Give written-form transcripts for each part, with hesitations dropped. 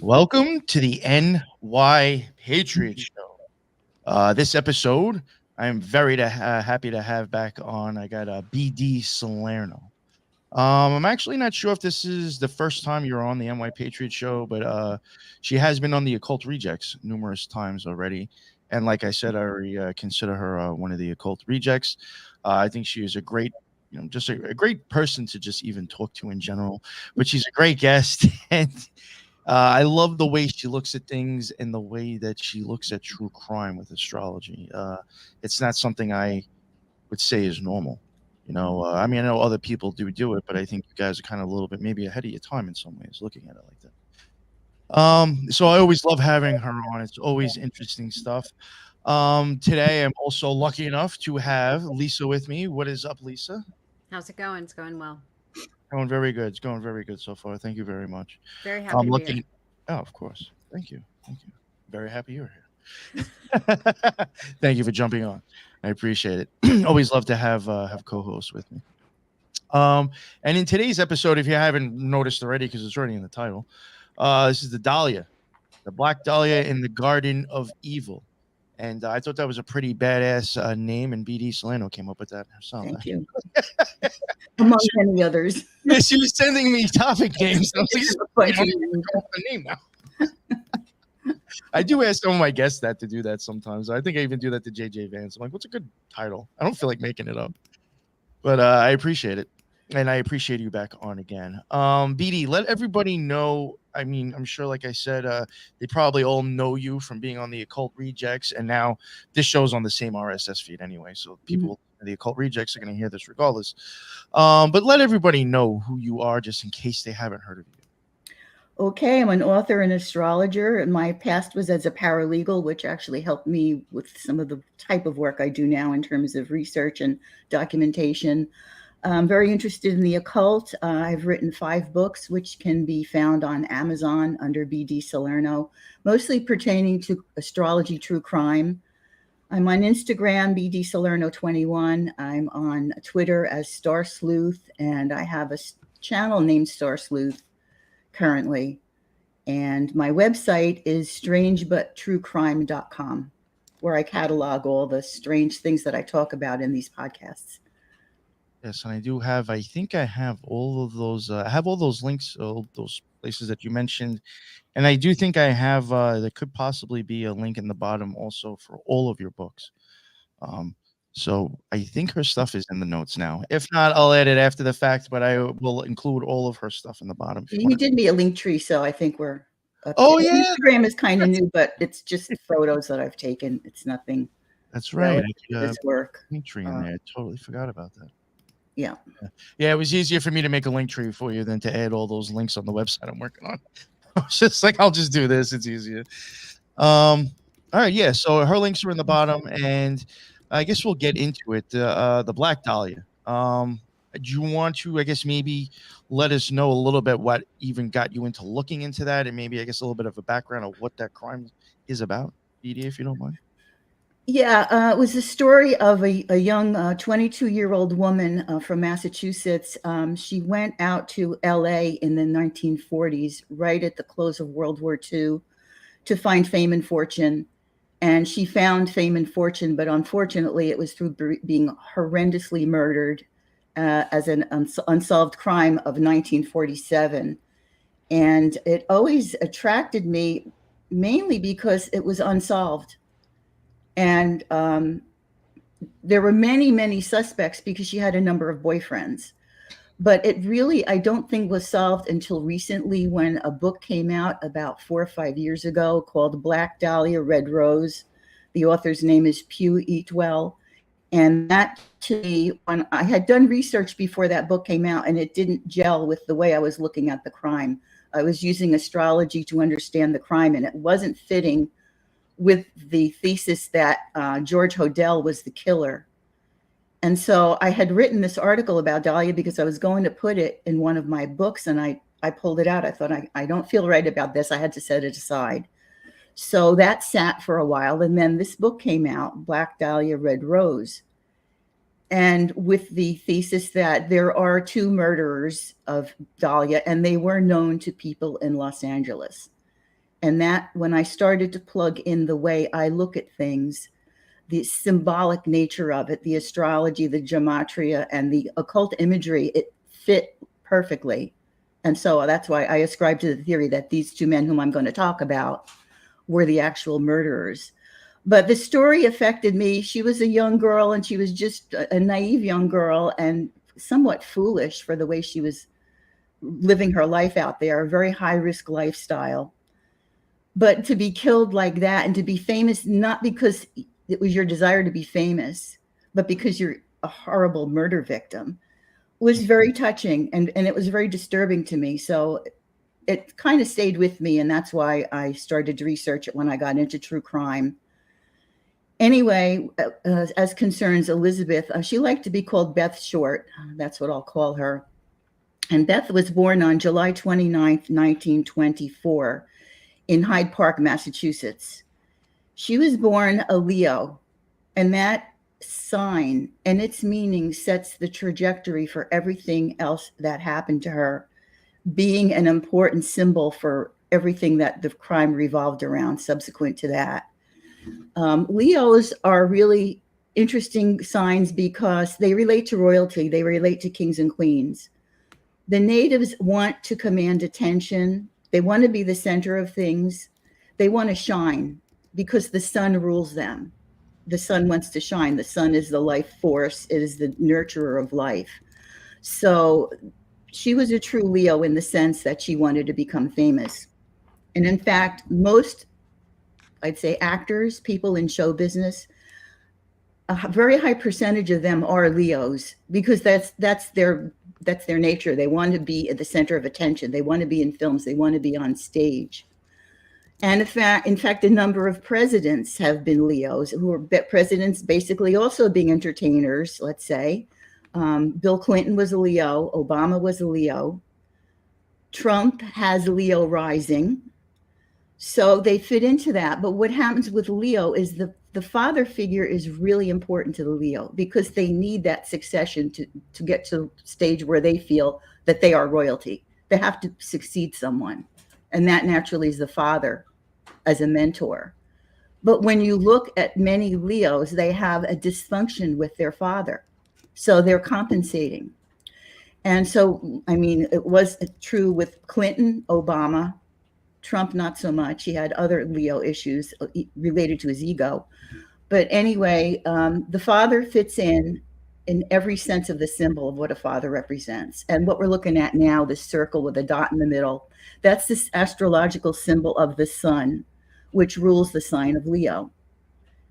Welcome to the NY Patriot Show. This episode, I am happy to have back on. I got BD Salerno. I'm actually not sure if this is the first time you're on the NY Patriot Show, but she has been on the Occult Rejects numerous times already. And like I said, I already consider her one of the Occult Rejects. I think she is a great, just a great person to just even talk to in general. But she's a great guest, and I love the way she looks at things and the way that she looks at true crime with astrology. It's not something I would say is normal. I mean, I know other people do it, but I think you guys are kind of a little bit maybe ahead of your time in some ways, looking at it like that. So I always love having her on. It's always interesting stuff. Today I'm also lucky enough to have Lisa with me. What is up, Lisa? How's it going? It's going well. Going very good. It's going very good so far. Thank you very much. Very happy I'm to be here. looking. Oh, of course. Thank you. Thank you. Very happy you're here. Thank you for jumping on. I appreciate it. Always love to have co-hosts with me. And in today's episode, if you haven't noticed already, because it's already in the title, this is the Dahlia, the Black Dahlia in the Garden of Evil. And I thought that was a pretty badass name, and BD Salerno came up with that herself. Thank you. Among many others. Yeah, she was sending me topic names. I was like, the name now. I do ask some of my guests that to do that sometimes. I think I even do that to JJ Vance. I'm like, what's a good title? I don't feel like making it up. But I appreciate it. And I appreciate you back on again. BD, let everybody know. I mean, I'm sure, like I said, they probably all know you from being on the Occult Rejects. And now this show's on the same RSS feed anyway. So people, the Occult Rejects, are going to hear this regardless. But let everybody know who you are just in case they haven't heard of you. Okay, I'm an author and astrologer, and my past was as a paralegal, which actually helped me with some of the type of work I do now in terms of research and documentation. I'm very interested in the occult. I've written 5 books, which can be found on Amazon under BD Salerno, mostly pertaining to astrology, true crime. I'm on Instagram, BD Salerno 21. I'm on Twitter as Star Sleuth, and I have a channel named Star Sleuth currently. And my website is strangebutTrueCrime.com, where I catalog all the strange things that I talk about in these podcasts. Yes, and I think I have all of those. I have all those links, all those places that you mentioned. And I do think I have, there could possibly be a link in the bottom also for all of your books. So I think her stuff is in the notes now. If not, I'll add it after the fact, but I will include all of her stuff in the bottom. You did me a link tree, so I think we're okay. Oh, yeah. Instagram is kind of new, but it's just photos that I've taken. It's nothing. That's right. This work. Link tree in there. I totally forgot about that. Yeah. Yeah, it was easier for me to make a link tree for you than to add all those links on the website I'm working on. I was just like, I'll just do this. It's easier. All right. Yeah. So her links are in the bottom, and I guess we'll get into it. The Black Dahlia. Do you want to, I guess, maybe let us know a little bit what even got you into looking into that, and maybe, I guess, a little bit of a background of what that crime is about, BD, if you don't mind? Yeah, it was the story of a young 22-year-old woman from Massachusetts. She went out to LA in the 1940s, right at the close of World War II, to find fame and fortune. And she found fame and fortune, but unfortunately, it was through being horrendously murdered as an unsolved crime of 1947. And it always attracted me, mainly because it was unsolved. And there were many, many suspects because she had a number of boyfriends. But it really, I don't think, was solved until recently, when a book came out about 4 or 5 years ago called Black Dahlia, Red Rose. The author's name is Pugh Eatwell. And that, to me, when I had done research before that book came out, and it didn't gel with the way I was looking at the crime. I was using astrology to understand the crime, and it wasn't fitting with the thesis that George Hodel was the killer. And so I had written this article about Dahlia because I was going to put it in one of my books, and I pulled it out. I thought, I don't feel right about this. I had to set it aside. So that sat for a while. And then this book came out, Black Dahlia, Red Rose. And with the thesis that there are 2 murderers of Dahlia, and they were known to people in Los Angeles. And that, when I started to plug in the way I look at things, the symbolic nature of it, the astrology, the gematria, and the occult imagery, it fit perfectly. And so that's why I ascribe to the theory that these two men whom I'm going to talk about were the actual murderers. But the story affected me. She was a young girl, and she was just a naive young girl and somewhat foolish for the way she was living her life out there, a very high-risk lifestyle. But to be killed like that and to be famous, not because it was your desire to be famous, but because you're a horrible murder victim, was very touching, and it was very disturbing to me. So it kind of stayed with me, and that's why I started to research it when I got into true crime. Anyway, as concerns Elizabeth, she liked to be called Beth Short. That's what I'll call her. And Beth was born on July 29th, 1924 in Hyde Park, Massachusetts. She was born a Leo, and that sign and its meaning sets the trajectory for everything else that happened to her, being an important symbol for everything that the crime revolved around subsequent to that. Leos are really interesting signs because they relate to royalty. They relate to kings and queens. The natives want to command attention. They want to be the center of things. They want to shine because the sun rules them. The sun wants to shine. The sun is the life force. It is the nurturer of life. So she was a true Leo in the sense that she wanted to become famous. And in fact, most, I'd say, actors, people in show business, a very high percentage of them are Leos because that's their nature. They want to be at the center of attention. They want to be in films. They want to be on stage. And in fact, a number of presidents have been Leos, who are presidents basically also being entertainers, let's say. Bill Clinton was a Leo. Obama was a Leo. Trump has Leo rising. So they fit into that. But what happens with Leo is the father figure is really important to the Leo because they need that succession to get to a stage where they feel that they are royalty. They have to succeed someone. And that naturally is the father as a mentor. But when you look at many Leos, they have a dysfunction with their father. So they're compensating. And so, I mean, it was true with Clinton, Obama, Trump, not so much. He had other Leo issues related to his ego. But anyway, the father fits in every sense of the symbol of what a father represents. And what we're looking at now, this circle with a dot in the middle, that's this astrological symbol of the sun, which rules the sign of Leo.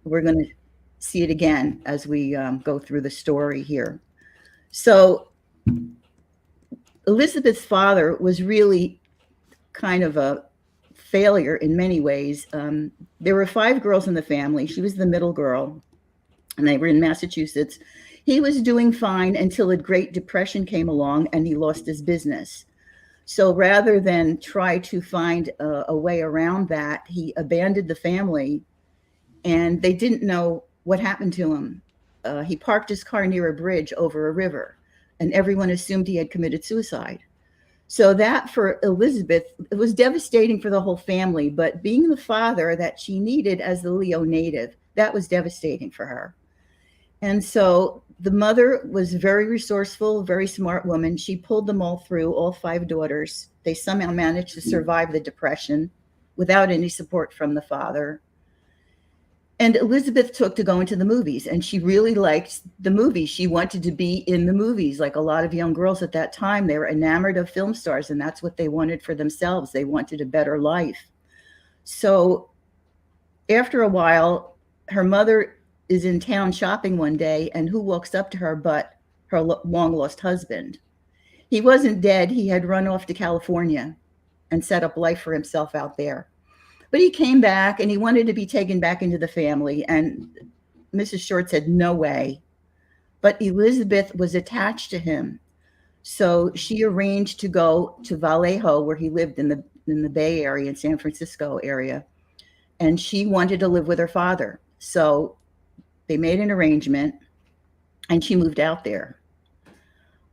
We're going to see it again as we go through the story here. So Elizabeth's father was really kind of a failure in many ways. There were 5 girls in the family. She was the middle girl, and they were in Massachusetts. He was doing fine until a Great Depression came along and he lost his business. So rather than try to find a way around that, he abandoned the family, and they didn't know what happened to him. He parked his car near a bridge over a river, and everyone assumed he had committed suicide. So that, for Elizabeth, it was devastating for the whole family, but being the father that she needed as the Leo native, that was devastating for her. And so the mother was very resourceful, very smart woman. She pulled them all through, all 5 daughters. They somehow managed to survive the Depression without any support from the father. And Elizabeth took to going to the movies, and she really liked the movies. She wanted to be in the movies, like a lot of young girls at that time. They were enamored of film stars, and that's what they wanted for themselves. They wanted a better life. So after a while, her mother is in town shopping one day, and who walks up to her but her long-lost husband. He wasn't dead. He had run off to California and set up life for himself out there. But he came back, and he wanted to be taken back into the family, and Mrs. Short said, no way. But Elizabeth was attached to him. So she arranged to go to Vallejo, where he lived in the Bay Area, in San Francisco area, and she wanted to live with her father. So they made an arrangement, and she moved out there.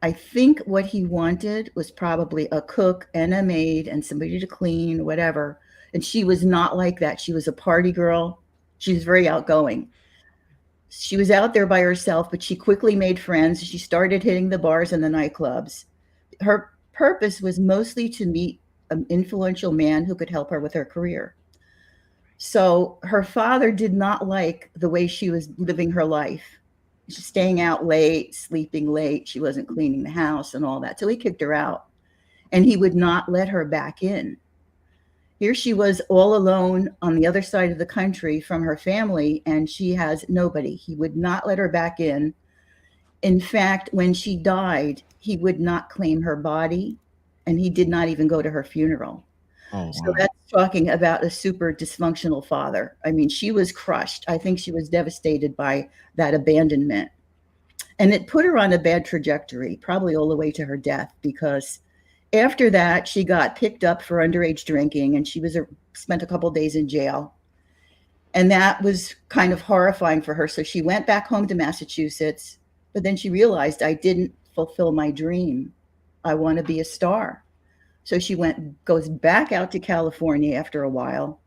I think what he wanted was probably a cook and a maid and somebody to clean, whatever. And she was not like that. She was a party girl. She was very outgoing. She was out there by herself, but she quickly made friends. She started hitting the bars and the nightclubs. Her purpose was mostly to meet an influential man who could help her with her career. So her father did not like the way she was living her life. She's staying out late, sleeping late. She wasn't cleaning the house and all that. So he kicked her out, and he would not let her back in. Here she was all alone on the other side of the country from her family, and she has nobody. He would not let her back in. In fact, when she died, he would not claim her body, and he did not even go to her funeral. Oh, So wow. that's talking about a super dysfunctional father. I mean, she was crushed. I think she was devastated by that abandonment. And it put her on a bad trajectory, probably all the way to her death, because after that, she got picked up for underage drinking, and she was spent a couple of days in jail. And that was kind of horrifying for her. So she went back home to Massachusetts, but then she realized, I didn't fulfill my dream. I want to be a star. So she goes back out to California after a while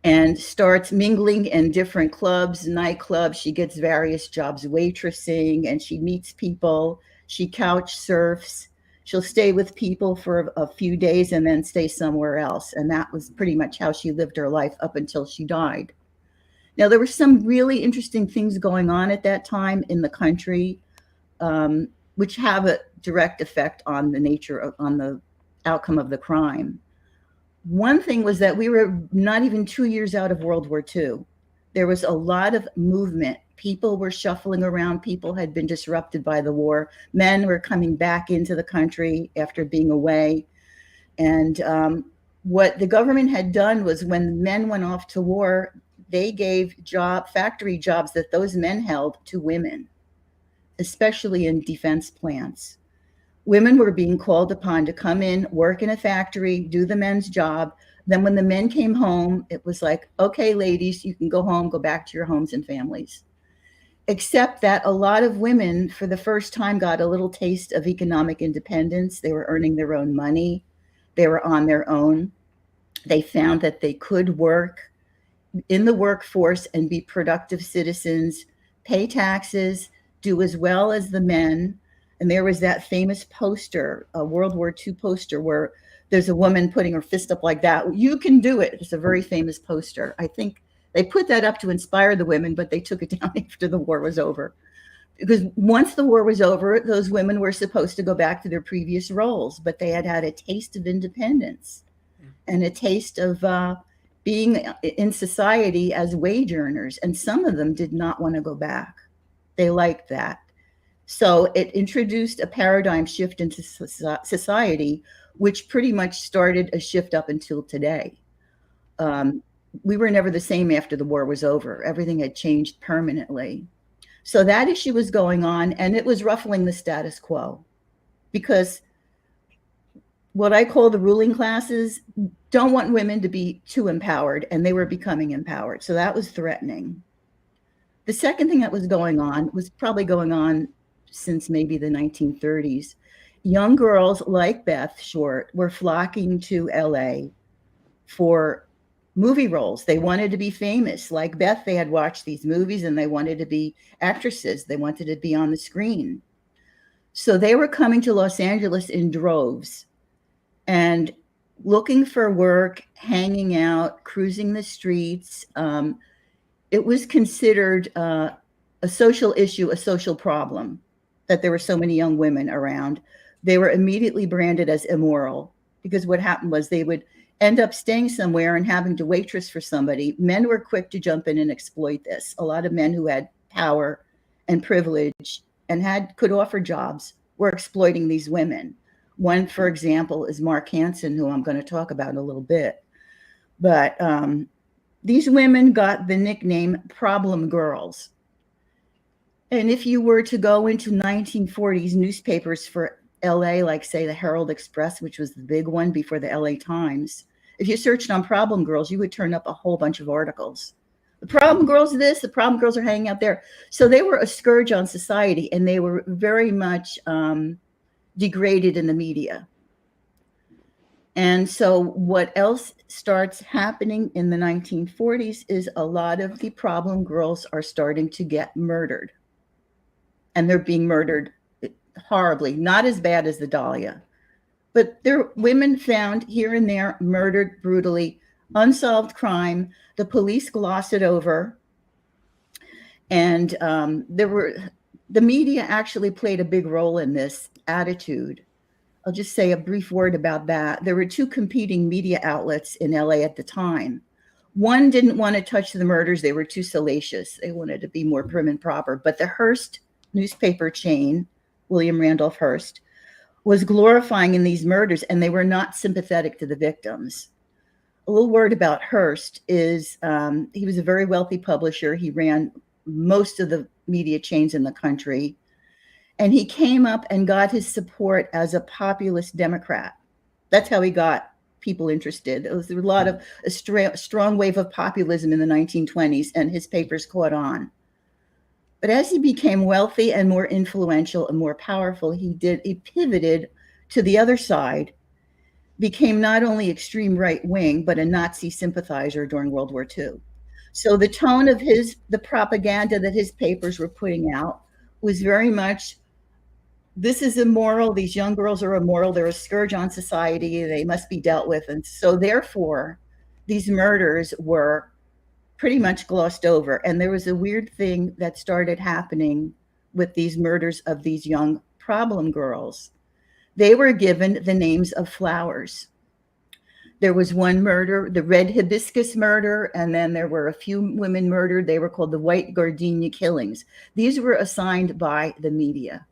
and starts mingling in different clubs, nightclubs. She gets various jobs waitressing, and she meets people. She couch surfs. She'll stay with people for a few days and then stay somewhere else. And that was pretty much how she lived her life up until she died. Now, there were some really interesting things going on at that time in the country, which have a direct effect on on the outcome of the crime. One thing was that we were not even 2 years out of World War II. There was a lot of movement. People were shuffling around. People had been disrupted by the war. Men were coming back into the country after being away. And what the government had done was, when men went off to war, they gave factory jobs that those men held to women, especially in defense plants. Women were being called upon to come in, work in a factory, do the men's job. Then when the men came home, it was like, okay, ladies, you can go home, go back to your homes and families. Except that a lot of women, for the first time, got a little taste of economic independence. They were earning their own money. They were on their own. They found that they could work in the workforce and be productive citizens, pay taxes, do as well as the men. And there was that famous poster, a World War II poster, where there's a woman putting her fist up like that. You can do it. It's a very famous poster. I think they put that up to inspire the women, but they took it down after the war was over. Because once the war was over, those women were supposed to go back to their previous roles, but they had had a taste of independence and a taste of being in society as wage earners. And some of them did not want to go back. They liked that. So it introduced a paradigm shift into society, which pretty much started a shift up until today. We were never the same after the war was over. Everything had changed permanently. So that issue was going on, and it was ruffling the status quo, because what I call the ruling classes don't want women to be too empowered, and they were becoming empowered. So that was threatening. The second thing that was going on was probably going on since maybe the 1930s. Young girls like Beth Short were flocking to LA for movie roles. They wanted to be famous. Like Beth, they had watched these movies and they wanted to be actresses. They wanted to be on the screen. So they were coming to Los Angeles in droves and looking for work, hanging out, cruising the streets. It was considered a social issue, a social problem, that there were so many young women around. They were immediately branded as immoral, because what happened was they would end up staying somewhere and having to waitress for somebody. Men were quick to jump in and exploit this. A lot of men who had power and privilege and could offer jobs were exploiting these women. One, for example, is Mark Hansen, who I'm going to talk about in a little bit. But these women got the nickname problem girls. And if you were to go into 1940s newspapers for LA, like say the Herald Express, which was the big one before the LA Times, if you searched on problem girls, you would turn up a whole bunch of articles. The problem girls are this, the problem girls are hanging out there. So they were a scourge on society, and they were very much degraded in the media. And so what else starts happening in the 1940s is a lot of the problem girls are starting to get murdered. And they're being murdered horribly, not as bad as the Dahlia, but there are women found here and there murdered brutally, unsolved crime. The police gloss it over. And the media actually played a big role in this attitude. I'll just say a brief word about that. There were two competing media outlets in LA at the time. One didn't want to touch the murders. They were too salacious. They wanted to be more prim and proper. But the Hearst newspaper chain, William Randolph Hearst, was glorifying in these murders, and they were not sympathetic to the victims. A little word about Hearst is he was a very wealthy publisher. He ran most of the media chains in the country. And he came up and got his support as a populist Democrat. That's how he got people interested. There was a lot of a strong wave of populism in the 1920s, and his papers caught on. But as he became wealthy and more influential and more powerful, he pivoted to the other side, became not only extreme right wing, but a Nazi sympathizer during World War II. So the tone of the propaganda that his papers were putting out was very much, this is immoral. These young girls are immoral. They're a scourge on society. They must be dealt with. And so therefore, these murders were pretty much glossed over. And there was a weird thing that started happening with these murders of these young problem girls. They were given the names of flowers. There was one murder, the red hibiscus murder, and then there were a few women murdered. They were called the white gardenia killings. These were assigned by the media.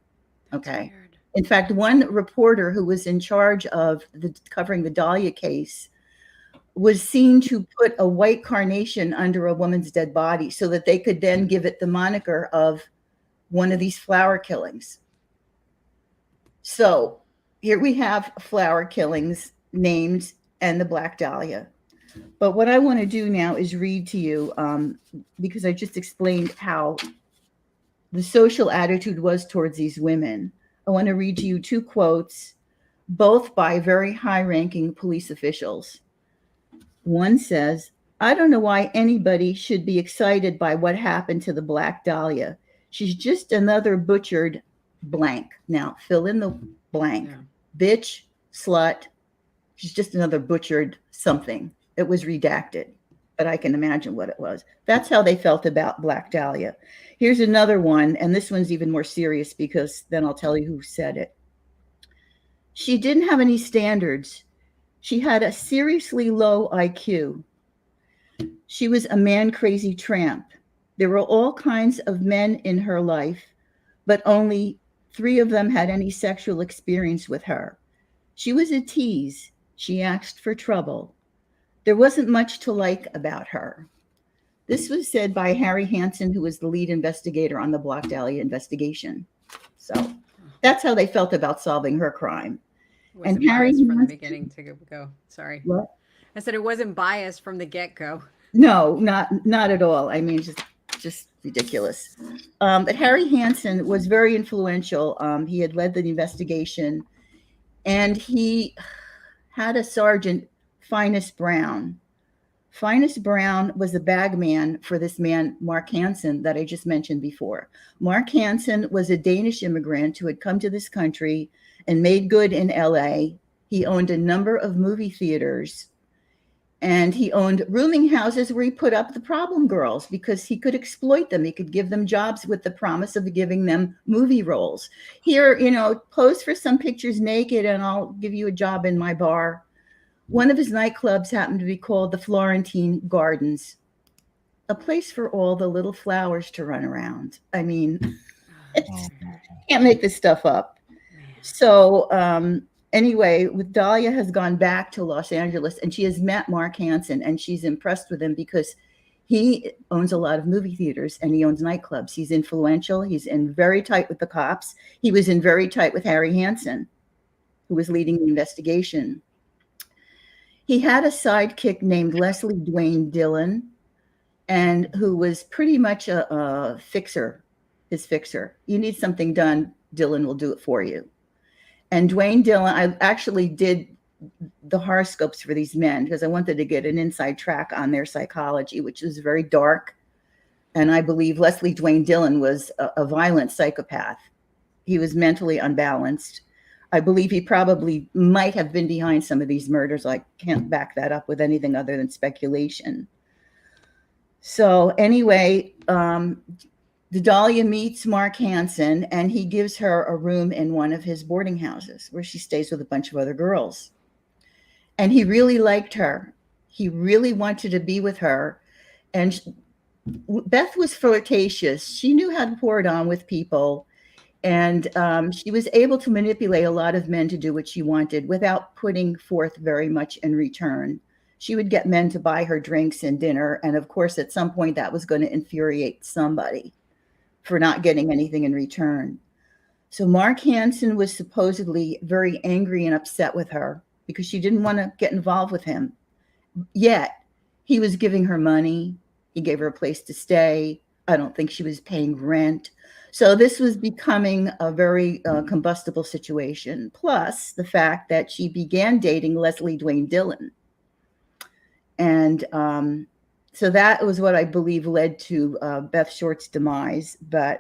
Okay. In fact, one reporter who was in charge of covering the Dahlia case was seen to put a white carnation under a woman's dead body so that they could then give it the moniker of one of these flower killings. So here we have flower killings named and the Black Dahlia. But what I want to do now is read to you, because I just explained how the social attitude was towards these women. I want to read to you two quotes, both by very high-ranking police officials. One says, "I don't know why anybody should be excited by what happened to the Black Dahlia. She's just another butchered blank." Now, fill in the blank. Yeah. Bitch, slut. She's just another butchered something. It was redacted, but I can imagine what it was. That's how they felt about Black Dahlia. Here's another one, and this one's even more serious because then I'll tell you who said it. "She didn't have any standards. She had a seriously low IQ. She was a man-crazy tramp. There were all kinds of men in her life, but only 3 of them had any sexual experience with her. She was a tease. She asked for trouble. There wasn't much to like about her." This was said by Harry Hansen, who was the lead investigator on the Black Dahlia investigation. So that's how they felt about solving her crime. And Harry from the beginning to go. Sorry. What? I said it wasn't biased from the get-go. No, not at all. I mean, just ridiculous. But Harry Hansen was very influential. He had led the investigation, and he had a sergeant, Finus Brown. Finus Brown was the bagman for this man, Mark Hansen, that I just mentioned before. Mark Hansen was a Danish immigrant who had come to this country and made good in LA. He owned a number of movie theaters, and he owned rooming houses where he put up the problem girls because he could exploit them. He could give them jobs with the promise of giving them movie roles. Here, pose for some pictures naked and I'll give you a job in my bar. One of his nightclubs happened to be called the Florentine Gardens, a place for all the little flowers to run around. I mean, can't make this stuff up. So anyway, with Dahlia has gone back to Los Angeles, and she has met Mark Hansen, and she's impressed with him because he owns a lot of movie theaters and he owns nightclubs. He's influential. He's in very tight with the cops. He was in very tight with Harry Hansen, who was leading the investigation. He had a sidekick named Leslie Dwayne Dillon, and who was pretty much a fixer, his fixer. You need something done, Dillon will do it for you. And Dwayne Dillon, I actually did the horoscopes for these men because I wanted to get an inside track on their psychology, which was very dark. And I believe Leslie Dwayne Dillon was a violent psychopath. He was mentally unbalanced. I believe he probably might have been behind some of these murders. I can't back that up with anything other than speculation. So anyway, the Dahlia meets Mark Hansen, and he gives her a room in one of his boarding houses where she stays with a bunch of other girls. And he really liked her. He really wanted to be with her. And Beth was flirtatious. She knew how to pour it on with people. And she was able to manipulate a lot of men to do what she wanted without putting forth very much in return. She would get men to buy her drinks and dinner. And of course, at some point, that was going to infuriate somebody for not getting anything in return. So Mark Hansen was supposedly very angry and upset with her because she didn't want to get involved with him. Yet he was giving her money. He gave her a place to stay. I don't think she was paying rent. So this was becoming a very combustible situation. Plus the fact that she began dating Leslie Dwayne Dillon. And so that was what I believe led to Beth Short's demise. But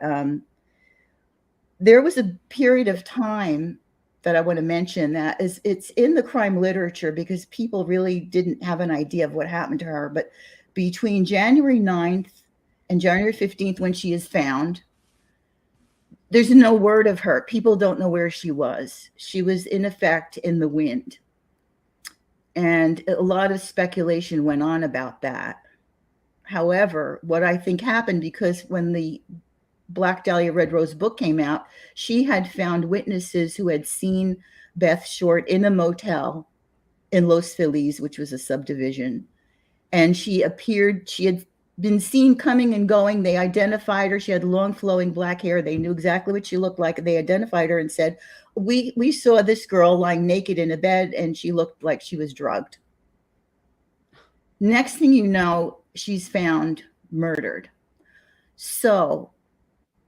there was a period of time that I want to mention that it's in the crime literature because people really didn't have an idea of what happened to her. But between January 9th and January 15th, when she is found, there's no word of her. People don't know where she was. She was in effect in the wind. And a lot of speculation went on about that. However, what I think happened, because when the Black Dahlia Red Rose book came out, she had found witnesses who had seen Beth Short in a motel in Los Feliz, which was a subdivision. And she had been seen coming and going. They identified her. She had long flowing black hair. They knew exactly what she looked like. They identified her and said, we saw this girl lying naked in a bed and she looked like she was drugged. Next thing you know, she's found murdered. So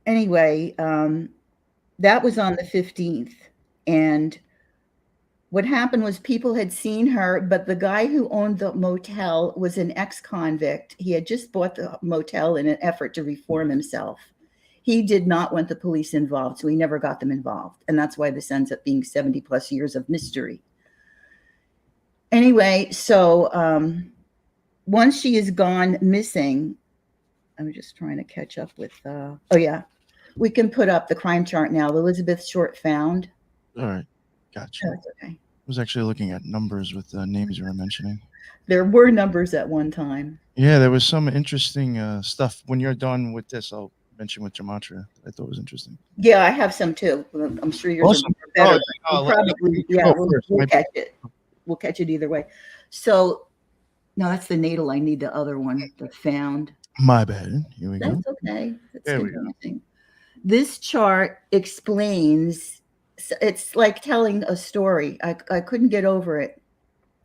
anyway, that was on the 15th. And what happened was people had seen her, but the guy who owned the motel was an ex-convict. He had just bought the motel in an effort to reform himself. He did not want the police involved, so he never got them involved. And that's why this ends up being 70 plus years of mystery. Anyway, so once she is gone missing, I'm just trying to catch up with, oh yeah, we can put up the crime chart now. Elizabeth Short found. All right. Gotcha. That's okay. I was actually looking at numbers with the names you were mentioning. There were numbers at one time. Yeah, there was some interesting stuff. When you're done with this, I'll mention with Gematria. I thought it was interesting. Yeah, I have some too. I'm sure yours Awesome. are better. We'll catch it. We'll catch it either way. So, no, that's the natal. I need the other one, the found. My bad. Here we go. That's okay. That's there we go. This chart explains. It's like telling a story. I couldn't get over it.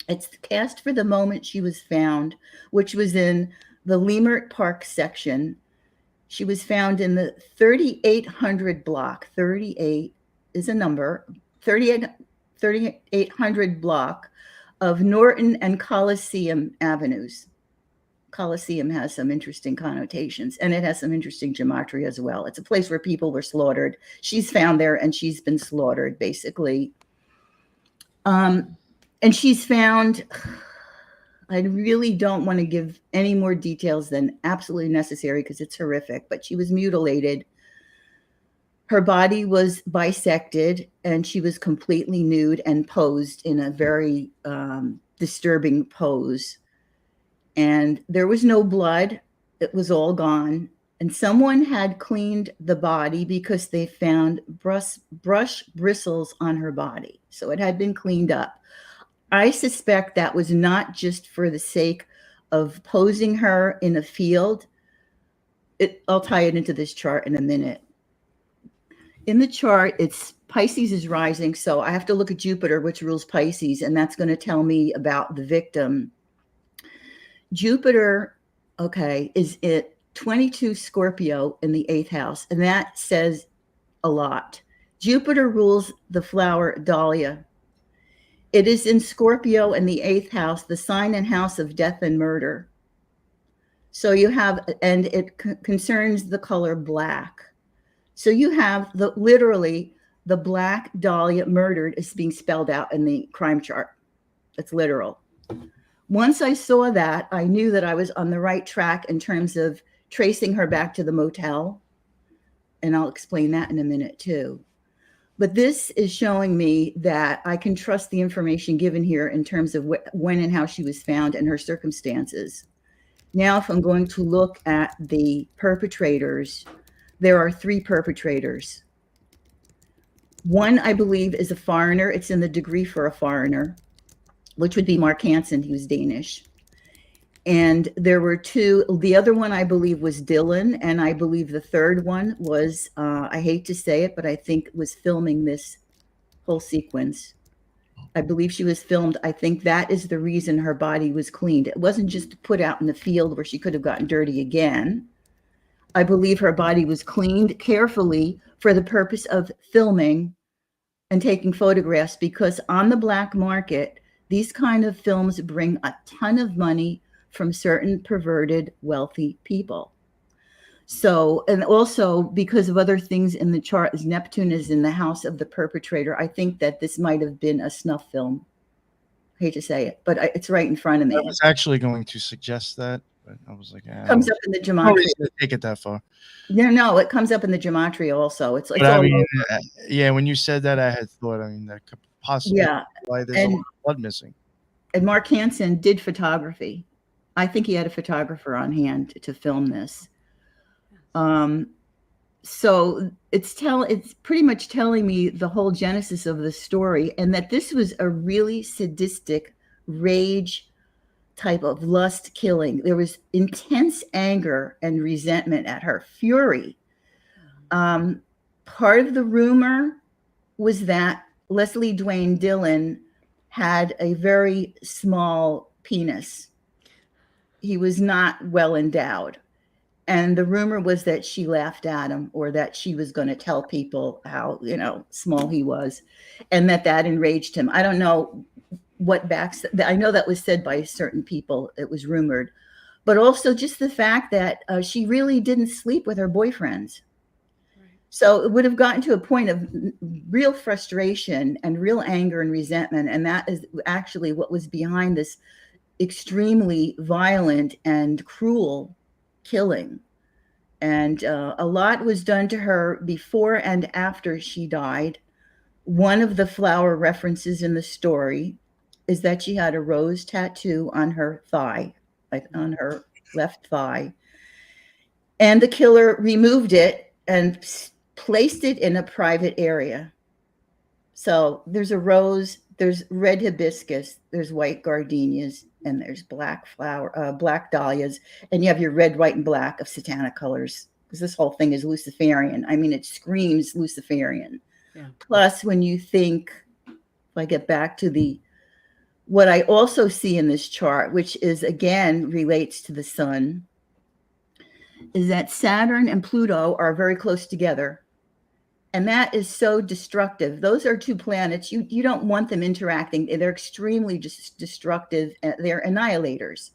It's cast for the moment she was found, which was in the Leimert Park section. She was found in the 3800 block. 38 is a number. 3800 block of Norton and Coliseum Avenues. Coliseum has some interesting connotations, and it has some interesting gematria as well. It's a place where people were slaughtered. She's found there, and she's been slaughtered, basically. And she's found, I really don't want to give any more details than absolutely necessary because it's horrific, but she was mutilated. Her body was bisected, and she was completely nude and posed in a very disturbing pose. And there was no blood. It was all gone. And someone had cleaned the body because they found brush bristles on her body. So it had been cleaned up. I suspect that was not just for the sake of posing her in a field. I'll tie it into this chart in a minute. In the chart, it's Pisces is rising. So I have to look at Jupiter, which rules Pisces, and that's going to tell me about the victim. Jupiter, okay, is at 22 Scorpio in the 8th house, and that says a lot. Jupiter rules the flower Dahlia. It is in Scorpio in the 8th house, the sign and house of death and murder. So you have, and it concerns the color black. So you have literally the Black Dahlia murdered is being spelled out in the crime chart. It's literal. Once I saw that, I knew that I was on the right track in terms of tracing her back to the motel. And I'll explain that in a minute too. But this is showing me that I can trust the information given here in terms of when and how she was found and her circumstances. Now, if I'm going to look at the perpetrators, there are 3 perpetrators. One, I believe, is a foreigner. It's in the degree for a foreigner, which would be Mark Hansen. He was Danish. And there were 2. The other one, I believe, was Dylan. And I believe the third one was, I hate to say it, but I think was filming this whole sequence. I believe she was filmed. I think that is the reason her body was cleaned. It wasn't just put out in the field where she could have gotten dirty again. I believe her body was cleaned carefully for the purpose of filming and taking photographs, because on the black market, these kind of films bring a ton of money from certain perverted, wealthy people. So, and also because of other things in the chart, as Neptune is in the house of the perpetrator, I think that this might have been a snuff film. I hate to say it, but it's right in front of me. I was actually going to suggest that, but I was like, it comes up in the gematria. Take it that far. No, it comes up in the gematria also. It's but I mean, yeah, when you said that, I had thought, I mean, that could possibly why there's a lot of blood missing. And Mark Hansen did photography. I think he had a photographer on hand to film this. So it's pretty much telling me the whole genesis of the story, and that this was a really sadistic rage type of lust killing. There was intense anger and resentment at her, fury. Part of the rumor was that Leslie Dwayne Dillon had a very small penis. He was not well endowed. And the rumor was that she laughed at him, or that she was going to tell people how, small he was, and that enraged him. I don't know what backs. I know that was said by certain people. It was rumored, but also just the fact that she really didn't sleep with her boyfriends. Right. So it would have gotten to a point of real frustration and real anger and resentment. And that is actually what was behind this extremely violent and cruel killing. And a lot was done to her before and after she died. One of the flower references in the story is that she had a rose tattoo on her thigh, like on her left thigh. And the killer removed it and placed it in a private area. So there's a rose, there's red hibiscus, there's white gardenias, and there's black dahlias, and you have your red, white, and black of satanic colors, because this whole thing is Luciferian. I mean, it screams Luciferian. Yeah. Plus, when you think, if I get back to what I also see in this chart, which is again relates to the sun, is that Saturn and Pluto are very close together. And that is so destructive. Those are 2 planets. You don't want them interacting. They're extremely destructive. They're annihilators.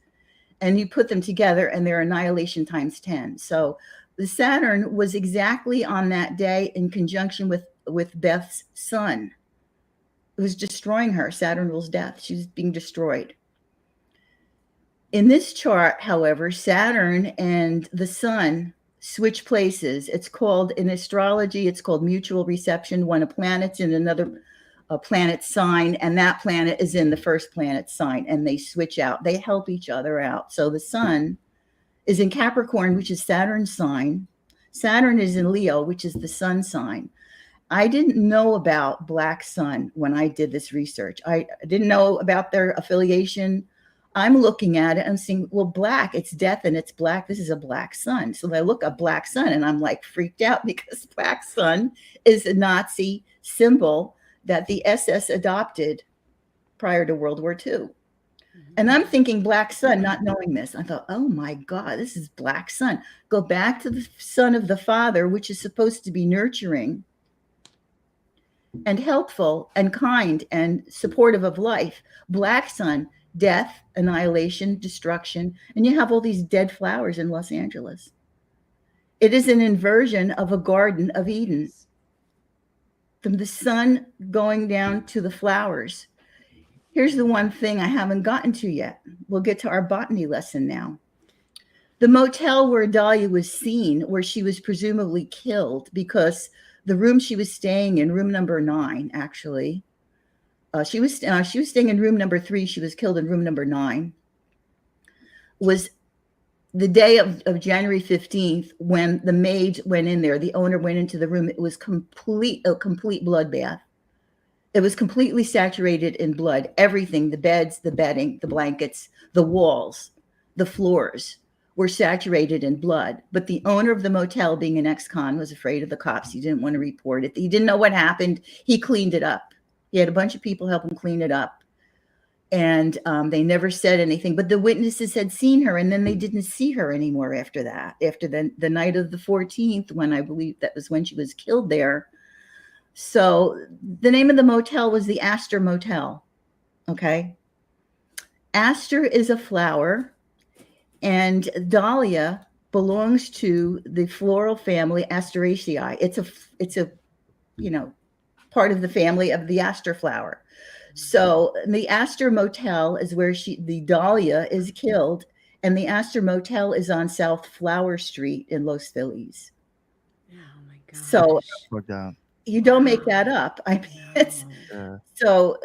And you put them together and they're annihilation times 10. So the Saturn was exactly on that day in conjunction with Beth's sun. It was destroying her. Saturn rules death. She was being destroyed. In this chart, however, Saturn and the sun switch places. It's called, in astrology, it's called mutual reception, when a planet's in another planet's sign, and that planet is in the first planet's sign, and they switch out. They help each other out. So the sun is in Capricorn, which is Saturn's sign. Saturn is in Leo, which is the sun sign. I didn't know about Black Sun when I did this research. I didn't know about their affiliation. I'm looking at it and saying, well, black, it's death and it's black. This is a black sun. So I look at Black Sun and I'm like freaked out, because Black Sun is a Nazi symbol that the SS adopted prior to World War II. And I'm thinking Black Sun, not knowing this. I thought, oh my God, this is Black Sun. Go back to the son of the father, which is supposed to be nurturing. and helpful and kind and supportive of life. Black sun, death, annihilation, destruction. And you have all these dead flowers in Los Angeles. It is an inversion of a Garden of Eden. From the sun going down to the flowers. Here's the one thing I haven't gotten to yet. We'll get to our botany lesson now. The motel where Dahlia was seen, where she was presumably killed, because the room she was staying in, room number 9, actually, she was staying in room number 3. She was killed in room number 9. Was the day of January 15th when the maid went in there. The owner went into the room. It was a complete bloodbath. It was completely saturated in blood. Everything, the beds, the bedding, the blankets, the walls, the floors were saturated in blood. But the owner of the motel, being an ex-con, was afraid of the cops. He didn't want to report it. He didn't know what happened. He cleaned it up. He had a bunch of people help him clean it up. And they never said anything. But the witnesses had seen her, and then they didn't see her anymore after that. After the night of the 14th, when I believe that was when she was killed there. So the name of the motel was the Astor Motel. Okay. Aster is a flower, and Dahlia belongs to the floral family Asteraceae. It's a part of the family of the aster flower. So the Astor Motel is where the Dahlia is killed, and the Astor Motel is on South Flower Street in Los Feliz. Oh my God. So you don't make that up. I mean, it's so.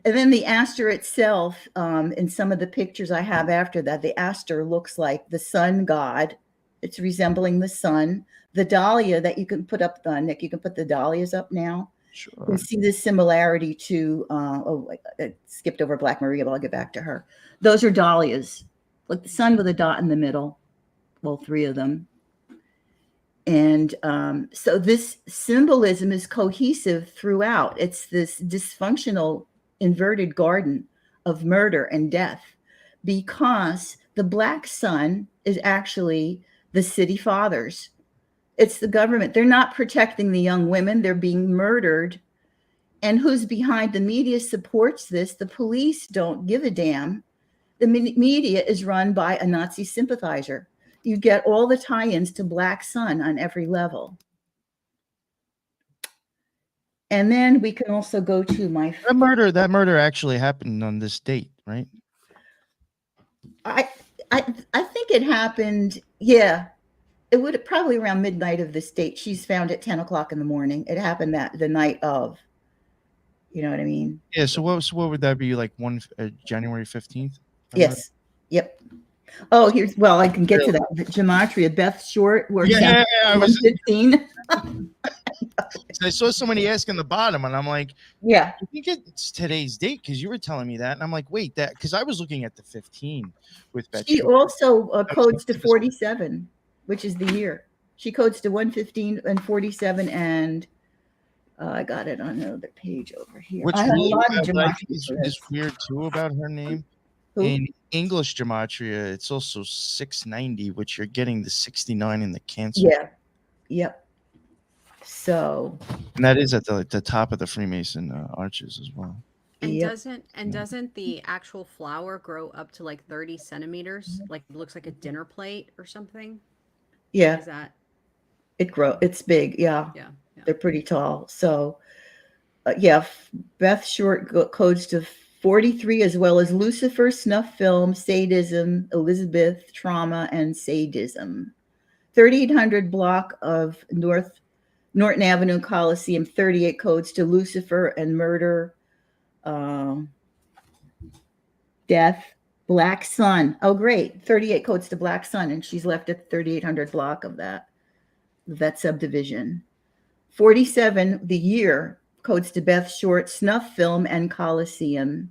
And then the aster itself, in some of the pictures I have after that, the aster looks like the sun god. It's resembling the sun. The dahlia that you can put up, Nick, you can put the dahlias up now. Sure. You can see this similarity to, I skipped over Black Maria, but I'll get back to her. Those are dahlias, like the sun with a dot in the middle. Well, 3 of them. And so this symbolism is cohesive throughout. It's this dysfunctional, inverted garden of murder and death, because the black sun is actually the city fathers. It's the government. They're not protecting the young women. They're being murdered. And who's behind? The media supports this. The police don't give a damn. The media is run by a Nazi sympathizer. You get all the tie-ins to Black Sun on every level. And then we can also go to that murder actually happened on this date, right? I think it happened. Yeah, it would probably around midnight of this date. She's found at 10 o'clock in the morning. It happened the night of. You know what I mean? Yeah. So what would that be, like January 15th? Yes. Yep. Oh, I can get to that. The gematria, Beth Short works I was 15. I saw somebody ask in the bottom, and I'm like, yeah, I think it's today's date, because you were telling me that, and I'm like, wait, that, because I was looking at the 15 with Beth. She also codes to 47, which is the year. She codes to 115 and 47, and I got it on another page over here. Which I have a lot of gematria is weird too about her name. Who? In English gematria, it's also 690, which you're getting the 69 in the Cancer. Yeah. Yep. So. And that is at the top of the Freemason arches as well. And Yep. doesn't the actual flower grow up to like 30 centimeters? Like it looks like a dinner plate or something? Yeah. Is that? It's big. Yeah. Yeah. They're pretty tall. So, Beth Short codes to 43, as well as Lucifer, snuff film, sadism, Elizabeth, trauma, and sadism. 3800 block of Norton Avenue Coliseum, 38 codes to Lucifer and murder, death, Black Sun. Oh, great. 38 codes to Black Sun, and she's left at the 3800 block of that subdivision. 47, the year, codes to Beth Short, snuff film, and Coliseum.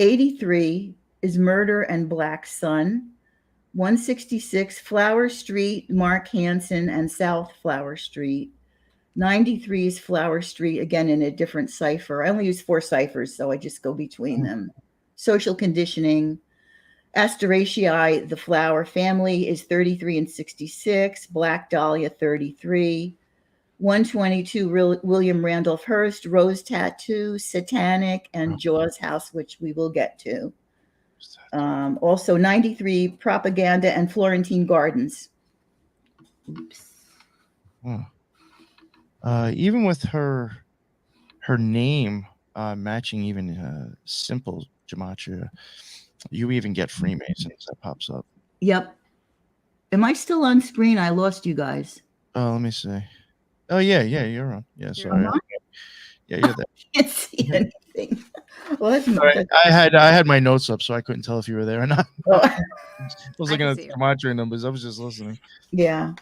83 is murder and Black Sun. 166, Flower Street, Mark Hansen, and South Flower Street. 93 is Flower Street, again in a different cipher. I only use 4 ciphers, so I just go between them. Social conditioning. Asteraceae, the flower family, is 33 and 66. Black Dahlia, 33. 122 William Randolph Hearst, Rose Tattoo, Satanic, and Jaws House, which we will get to. Also 93 Propaganda and Florentine Gardens. Oops. Even with her name matching even simple gematria, you even get Freemasons that pops up. Yep. Am I still on screen? I lost you guys. Oh, let me see. Oh yeah, you're on. Yeah, sorry. Yeah, you're there. I can't see anything. Well, that's Sorry, I had my notes up, so I couldn't tell if you were there or not. Oh. I was looking at the gematria numbers. I was just listening. Yeah.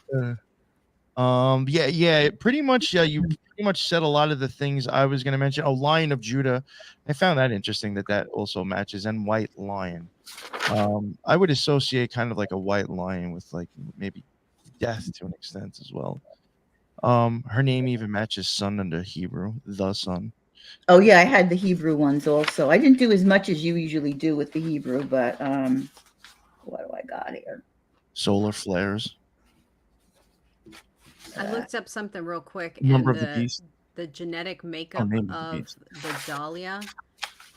Yeah. Pretty much. Yeah, you pretty much said a lot of the things I was going to mention. Oh, Lion of Judah. I found that interesting that also matches, and White Lion. I would associate kind of like a white lion with like maybe death to an extent as well. Her name even matches son under Hebrew, the son. Oh yeah, I had the Hebrew ones also. I didn't do as much as you usually do with the Hebrew, but what do I got here? Solar flares. I looked up something real quick, Number and of the beast. The genetic makeup of the Dahlia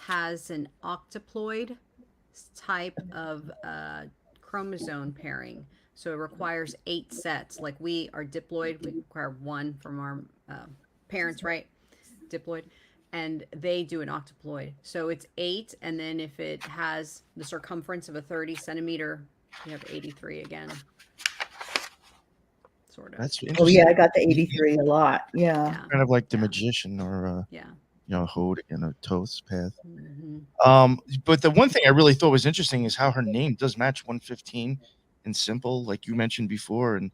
has an octoploid type of chromosome pairing. So it requires 8 sets. Like we are diploid, we require 1 from our parents, right? Diploid. And they do an octoploid. So it's 8. And then if it has the circumference of a 30 centimeter, you have 83 again. Sort of. That's interesting. Oh yeah, I got the 83 a lot. Yeah. Kind of like the magician or Hode in a Toth's path. Mm-hmm. But the one thing I really thought was interesting is how her name does match 115 in simple, like you mentioned before, and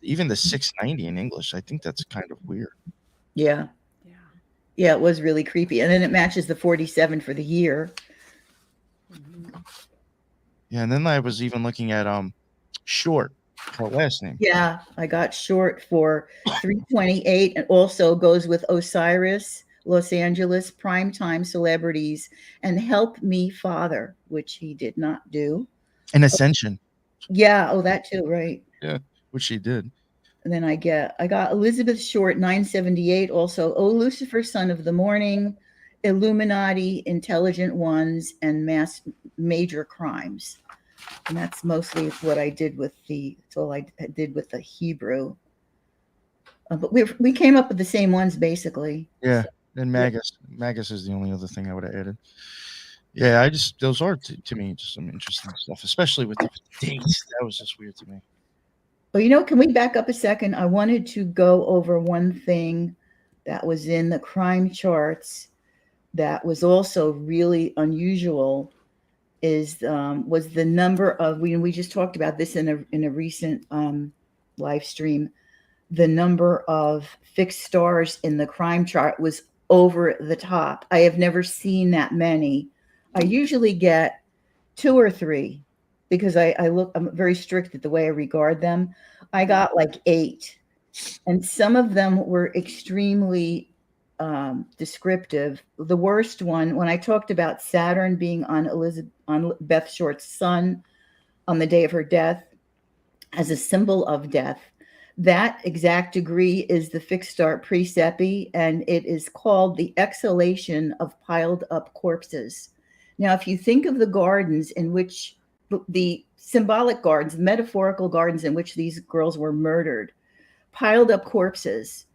even the 690 in English. I think that's kind of weird. Yeah. Yeah, it was really creepy. And then it matches the 47 for the year. Mm-hmm. Yeah, and then I was even looking at Short, her last name. Yeah, I got Short for 328, and also goes with Osiris, Los Angeles, primetime celebrities, and Help Me Father, which he did not do. And Ascension. Yeah, that too, right. Yeah, which she did. And then I got Elizabeth Short, 978, also Oh Lucifer, Son of the Morning, Illuminati, Intelligent Ones, and Major Crimes. And that's mostly what I did with that's all I did with the Hebrew. But we came up with the same ones basically. Yeah, and Magus. Yeah. Magus is the only other thing I would have added. Yeah, those are to me just some interesting stuff, especially with the dates. That was just weird to me. Well, can we back up a second? I wanted to go over one thing that was in the crime charts that was also really unusual. Was the number of we just talked about this in a recent live stream. The number of fixed stars in the crime chart was over the top. I have never seen that many. I usually get 2 or 3 because I'm very strict at the way I regard them. I got like 8, and some of them were extremely descriptive. The worst one, when I talked about Saturn being on Beth Short's sun on the day of her death as a symbol of death, that exact degree is the fixed star Praesepe, and it is called the exhalation of piled up corpses. Now, if you think of the gardens in which the symbolic gardens, metaphorical gardens in which these girls were murdered, piled up corpses,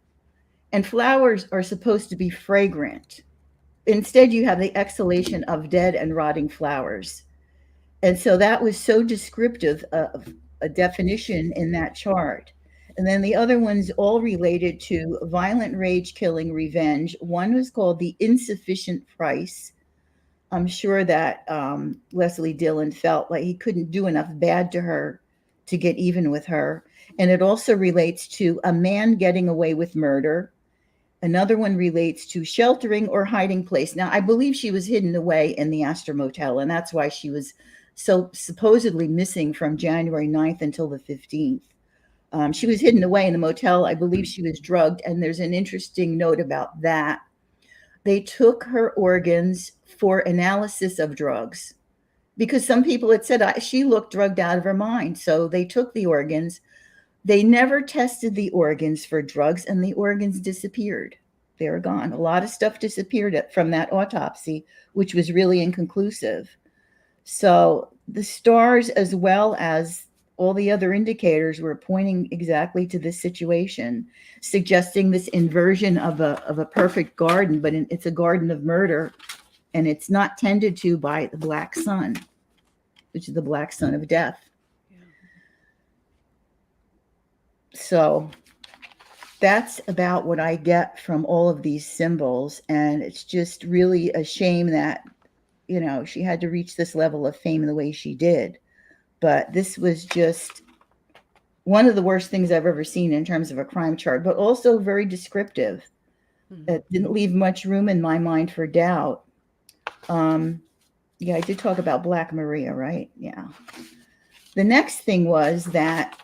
and flowers are supposed to be fragrant. Instead, you have the exhalation of dead and rotting flowers. And so that was so descriptive of a definition in that chart. And then the other ones all related to violent rage, killing, revenge. One was called the insufficient price. I'm sure that Leslie Dillon felt like he couldn't do enough bad to her to get even with her. And it also relates to a man getting away with murder. Another one relates to sheltering or hiding place. Now, I believe she was hidden away in the Astor Motel, and that's why she was so supposedly missing from January 9th until the 15th. She was hidden away in the motel. I believe she was drugged, and there's an interesting note about that. They took her organs for analysis of drugs because some people had said she looked drugged out of her mind. So they took the organs, They never tested the organs for drugs, and the organs disappeared. They were gone. A lot of stuff disappeared from that autopsy, which was really inconclusive. So the stars, as well as all the other indicators, were pointing exactly to this situation, suggesting this inversion of a perfect garden, but it's a garden of murder, and it's not tended to by the black sun, which is the black sun of death. Yeah. So that's about what I get from all of these symbols, and it's just really a shame that, you know, she had to reach this level of fame the way she did. But this was just one of the worst things I've ever seen in terms of a crime chart, but also very descriptive. It didn't leave much room in my mind for doubt. Yeah, I did talk about Black Maria, right? Yeah. The next thing was that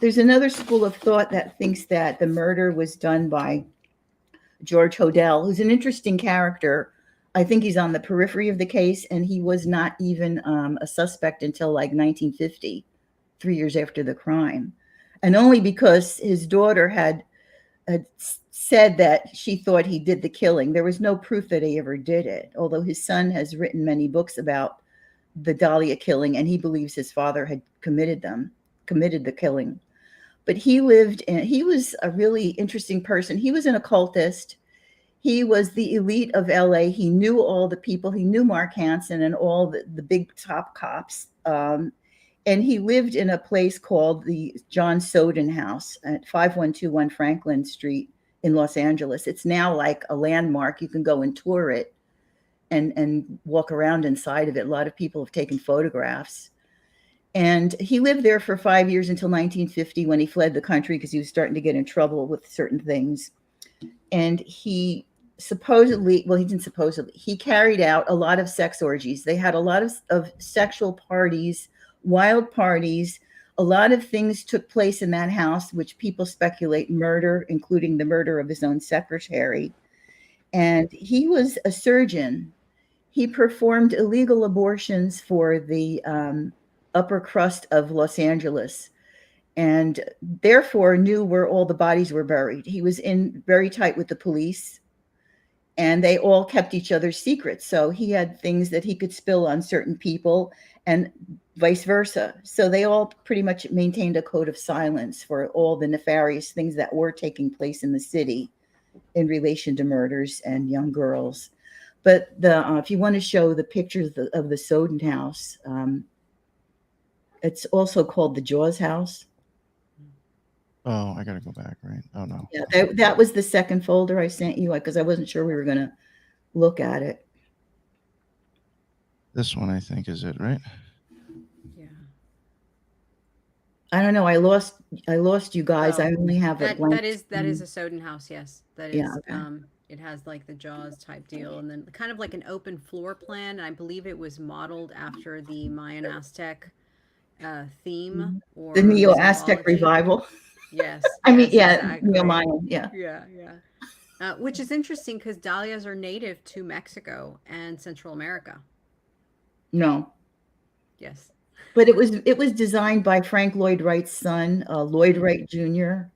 there's another school of thought that thinks that the murder was done by George Hodel, who's an interesting character. I think he's on the periphery of the case, and he was not even a suspect until like 1950, 3 years after the crime. And only because his daughter had said that she thought he did the killing. There was no proof that he ever did it, although his son has written many books about the Dahlia killing, and he believes his father had committed the killing. But he was a really interesting person. He was an occultist. He was the elite of LA. He knew all the people. He knew Mark Hansen and all the big top cops. And he lived in a place called the John Soden House at 5121 Franklin Street in Los Angeles. It's now like a landmark. You can go and tour it and walk around inside of it. A lot of people have taken photographs. And he lived there for 5 years until 1950, when he fled the country because he was starting to get in trouble with certain things. And he he carried out a lot of sex orgies. They had a lot of sexual parties, wild parties. A lot of things took place in that house, which people speculate murder, including the murder of his own secretary. And he was a surgeon. He performed illegal abortions for the upper crust of Los Angeles, and therefore knew where all the bodies were buried. He was in very tight with the police, and they all kept each other's secrets. So he had things that he could spill on certain people and vice versa. So they all pretty much maintained a code of silence for all the nefarious things that were taking place in the city in relation to murders and young girls. But if you want to show the pictures of the Soden house, it's also called the Jaws house. Oh, I gotta go back, right? Oh no. Yeah, that was the second folder I sent you, because I wasn't sure we were gonna look at it. This one, I think, is it, right? Yeah. I don't know. I lost you guys. I only have a blank. That is a Soden house. Yes, that is. Yeah, okay. It has like the Jaws type deal, and then kind of like an open floor plan. I believe it was modeled after the Mayan Aztec theme, or the Neo-Aztec revival. Yes. I mean, yeah, exactly. Neo-Mayan, yeah. Yeah. Which is interesting because dahlias are native to Mexico and Central America. No. Yes. But it was designed by Frank Lloyd Wright's son, Lloyd Wright Jr.,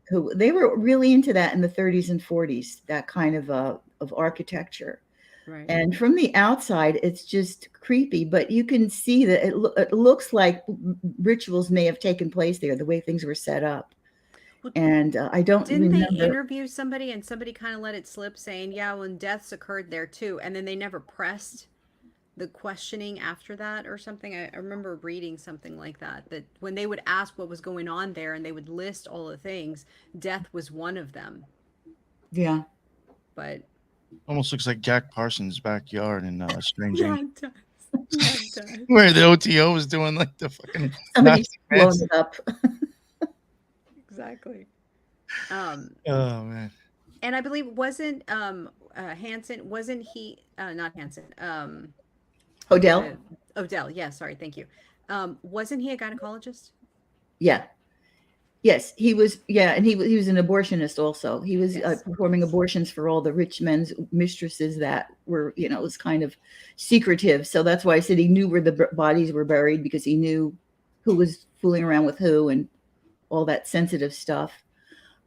who they were really into that in the 30s and 40s, that kind of architecture. Right. And from the outside, it's just creepy, but you can see that it looks like rituals may have taken place there, the way things were set up. And I don't remember. Didn't they interview somebody, and somebody kind of let it slip, saying, yeah, when deaths occurred there too, and then they never pressed the questioning after that or something? I remember reading something like that when they would ask what was going on there and they would list all the things, death was one of them. Yeah. But almost looks like Jack Parsons' backyard in Strange Inc. Yeah, it does. Where the OTO was doing like the fucking somebody's blown it up. Exactly. Oh man. And I believe wasn't Hansen, wasn't he not Hansen, Hodel? Odell, yeah, sorry, thank you. Wasn't he a gynecologist? Yeah. Yes, he was. Yeah, and he was an abortionist also. He was performing abortions for all the rich men's mistresses that were, it was kind of secretive. So that's why I said he knew where the bodies were buried, because he knew who was fooling around with who and all that sensitive stuff.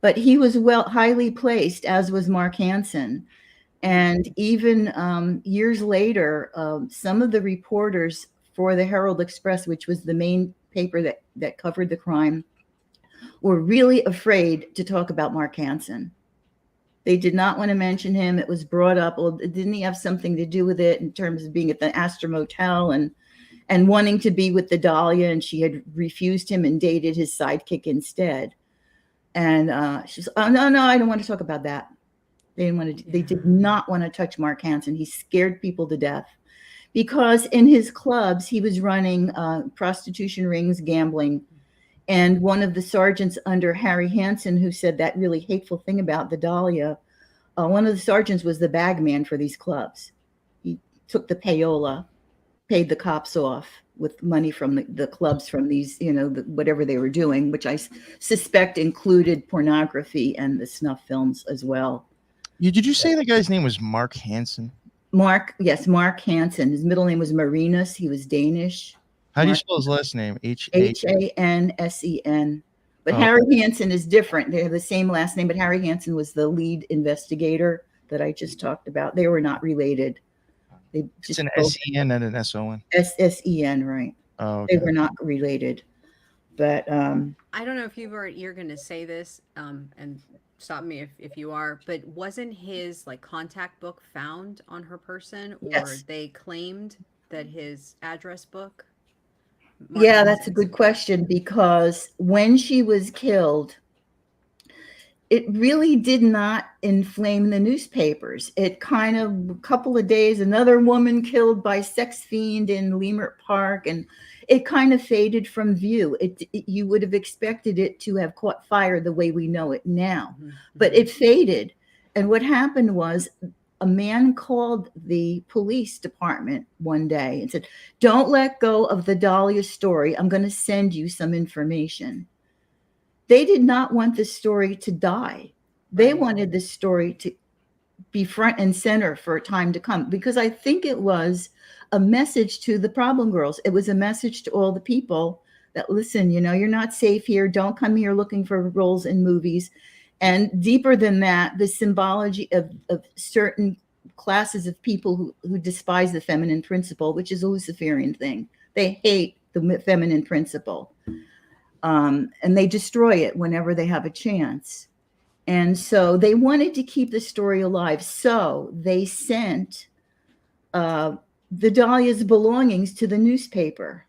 But he was highly placed, as was Mark Hansen. And even years later, some of the reporters for the Herald Express, which was the main paper that covered the crime, were really afraid to talk about Mark Hansen. They did not want to mention him. It was brought up. Well, didn't he have something to do with it in terms of being at the Astor Motel and wanting to be with the Dahlia, and she had refused him and dated his sidekick instead. And she's, oh no, I don't want to talk about that. They did not want to touch Mark Hansen. He scared people to death because in his clubs he was running prostitution rings, gambling. And one of the sergeants under Harry Hansen, who said that really hateful thing about the Dahlia, one of the sergeants was the bag man for these clubs. He took the payola, paid the cops off with money from the clubs from these, whatever they were doing, which I suspect included pornography and the snuff films as well. Did you say the guy's name was Mark Hansen? Yes, Mark Hansen. His middle name was Marinus. He was Danish. How do you spell his last name? Hansen. But Harry Hansen is different. They have the same last name, but Harry Hansen was the lead investigator that I just talked about. They were not related. It's an S-E-N and an S-O-N. S-E-N, right. Oh, okay. They were not related. But I don't know if you're going to say this, and stop me if you are, but wasn't his contact book found on her person, or yes. They claimed that his address book? Yeah, that's a good question, because when she was killed, it really did not inflame the newspapers. It kind of, a couple of days, another woman killed by sex fiend in Leimert Park, and it kind of faded from view. You would have expected it to have caught fire the way we know it now, but it faded. And what happened was a man called the police department one day and said, "Don't let go of the Dahlia story. I'm going to send you some information." They did not want this story to die. They wanted this story to be front and center for a time to come, because I think it was a message to the problem girls. It was a message to all the people that, listen, you're not safe here. Don't come here looking for roles in movies. And deeper than that, the symbology of certain classes of people who despise the feminine principle, which is a Luciferian thing. They hate the feminine principle. And they destroy it whenever they have a chance. And so they wanted to keep the story alive. So they sent the Dahlia's belongings to the newspaper.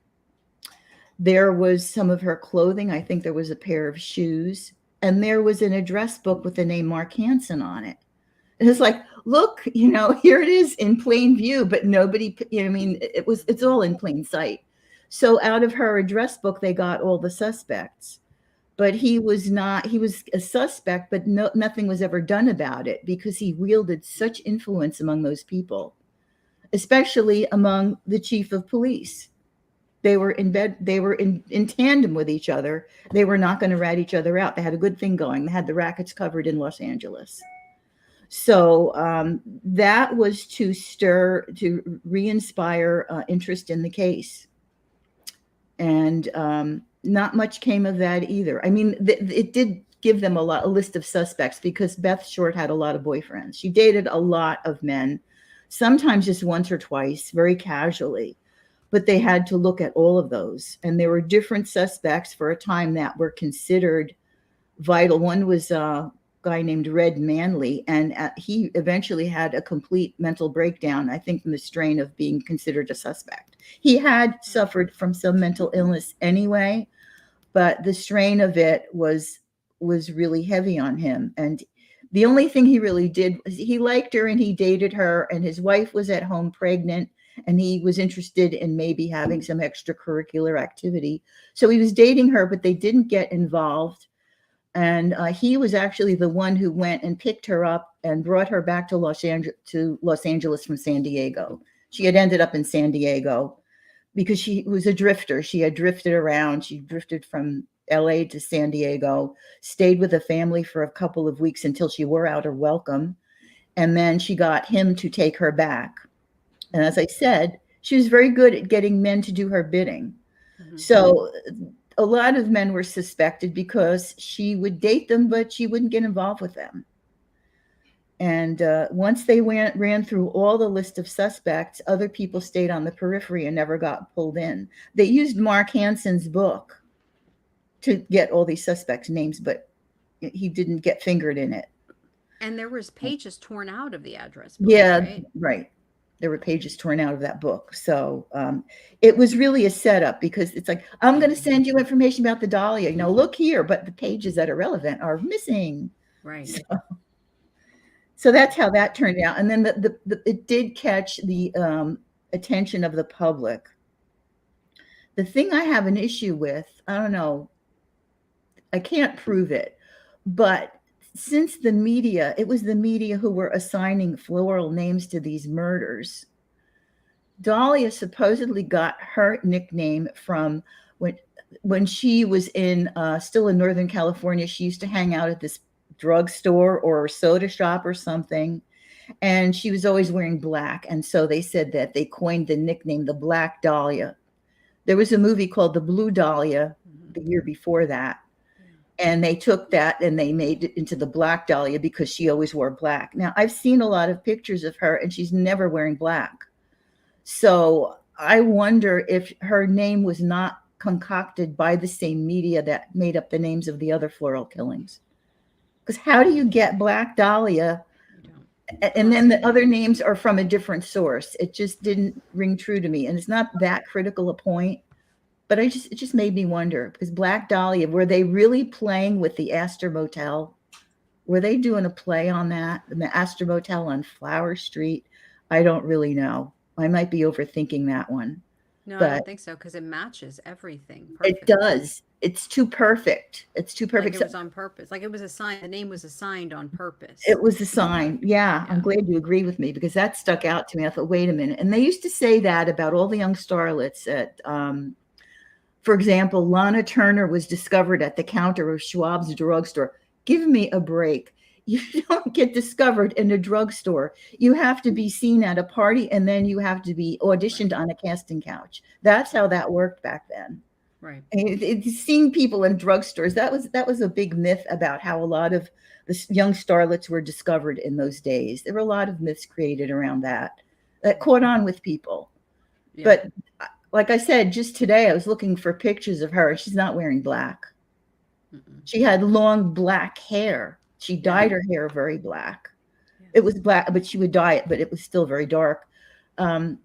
There was some of her clothing. I think there was a pair of shoes. And there was an address book with the name Mark Hansen on it. And it's like, look, here it is in plain view, but nobody, it's all in plain sight. So out of her address book, they got all the suspects. But he was a suspect, but nothing was ever done about it, because he wielded such influence among those people, especially among the chief of police. They were in bed. They were in tandem with each other. They were not going to rat each other out. They had a good thing going. They had the rackets covered in Los Angeles. So that was to re-inspire interest in the case. And not much came of that either. I mean, it did give them a list of suspects, because Beth Short had a lot of boyfriends. She dated a lot of men, sometimes just once or twice, very casually. But they had to look at all of those. And there were different suspects for a time that were considered vital. One was a guy named Red Manley, and he eventually had a complete mental breakdown, I think from the strain of being considered a suspect. He had suffered from some mental illness anyway, but the strain of it was really heavy on him. And the only thing he really did was he liked her and he dated her, and his wife was at home pregnant, and he was interested in maybe having some extracurricular activity. So he was dating her, but they didn't get involved. And he was actually the one who went and picked her up and brought her back to Los Angeles from San Diego. She had ended up in San Diego because she was a drifter. She had drifted around. She drifted from LA to San Diego, stayed with a family for a couple of weeks until she wore out her welcome. And then she got him to take her back. And as I said, she was very good at getting men to do her bidding. Mm-hmm. So a lot of men were suspected because she would date them, but she wouldn't get involved with them. And once they ran through all the list of suspects, other people stayed on the periphery and never got pulled in. They used Mark Hansen's book to get all these suspects' names, but he didn't get fingered in it. And there was pages torn out of the address book, yeah, right. There were pages torn out of that book. So it was really a setup, because it's like, I'm going to send you information about the Dahlia. Look here, but the pages that are relevant are missing. Right. So that's how that turned out. And then it did catch the attention of the public. The thing I have an issue with, I don't know, I can't prove it, but since it was the media who were assigning floral names to these murders. Dahlia supposedly got her nickname from when she was still in Northern California. She used to hang out at this drugstore or soda shop or something, and she was always wearing black. And so they said that they coined the nickname the Black Dahlia. There was a movie called The Blue Dahlia the year before that. And they took that and they made it into the Black Dahlia because she always wore black. Now, I've seen a lot of pictures of her and she's never wearing black. So I wonder if her name was not concocted by the same media that made up the names of the other floral killings. Because how do you get Black Dahlia and then the other names are from a different source? It just didn't ring true to me. And it's not that critical a point. But it just made me wonder, because Black Dahlia, were they really playing with the Astor Motel? Were they doing a play on that? The Astor Motel on Flower Street? I don't really know. I might be overthinking that one. No, I don't think so, because it matches everything perfectly. It does. It's too perfect. It's too perfect. Like it was on purpose. Like it was assigned. The name was assigned on purpose. It was assigned. Yeah. I'm glad you agree with me, because that stuck out to me. I thought, wait a minute. And they used to say that about all the young starlets at for example, Lana Turner was discovered at the counter of Schwab's drugstore. Give me a break. You don't get discovered in a drugstore. You have to be seen at a party, and then you have to be auditioned on a casting couch. That's how that worked back then. Right. Seeing people in drugstores, that was a big myth about how a lot of the young starlets were discovered in those days. There were a lot of myths created around that caught on with people. Yeah. But like I said, just today I was looking for pictures of her. She's not wearing black. Mm-mm. She had long black hair. She dyed her hair very black. Yeah. It was black, but she would dye it, but it was still very dark. That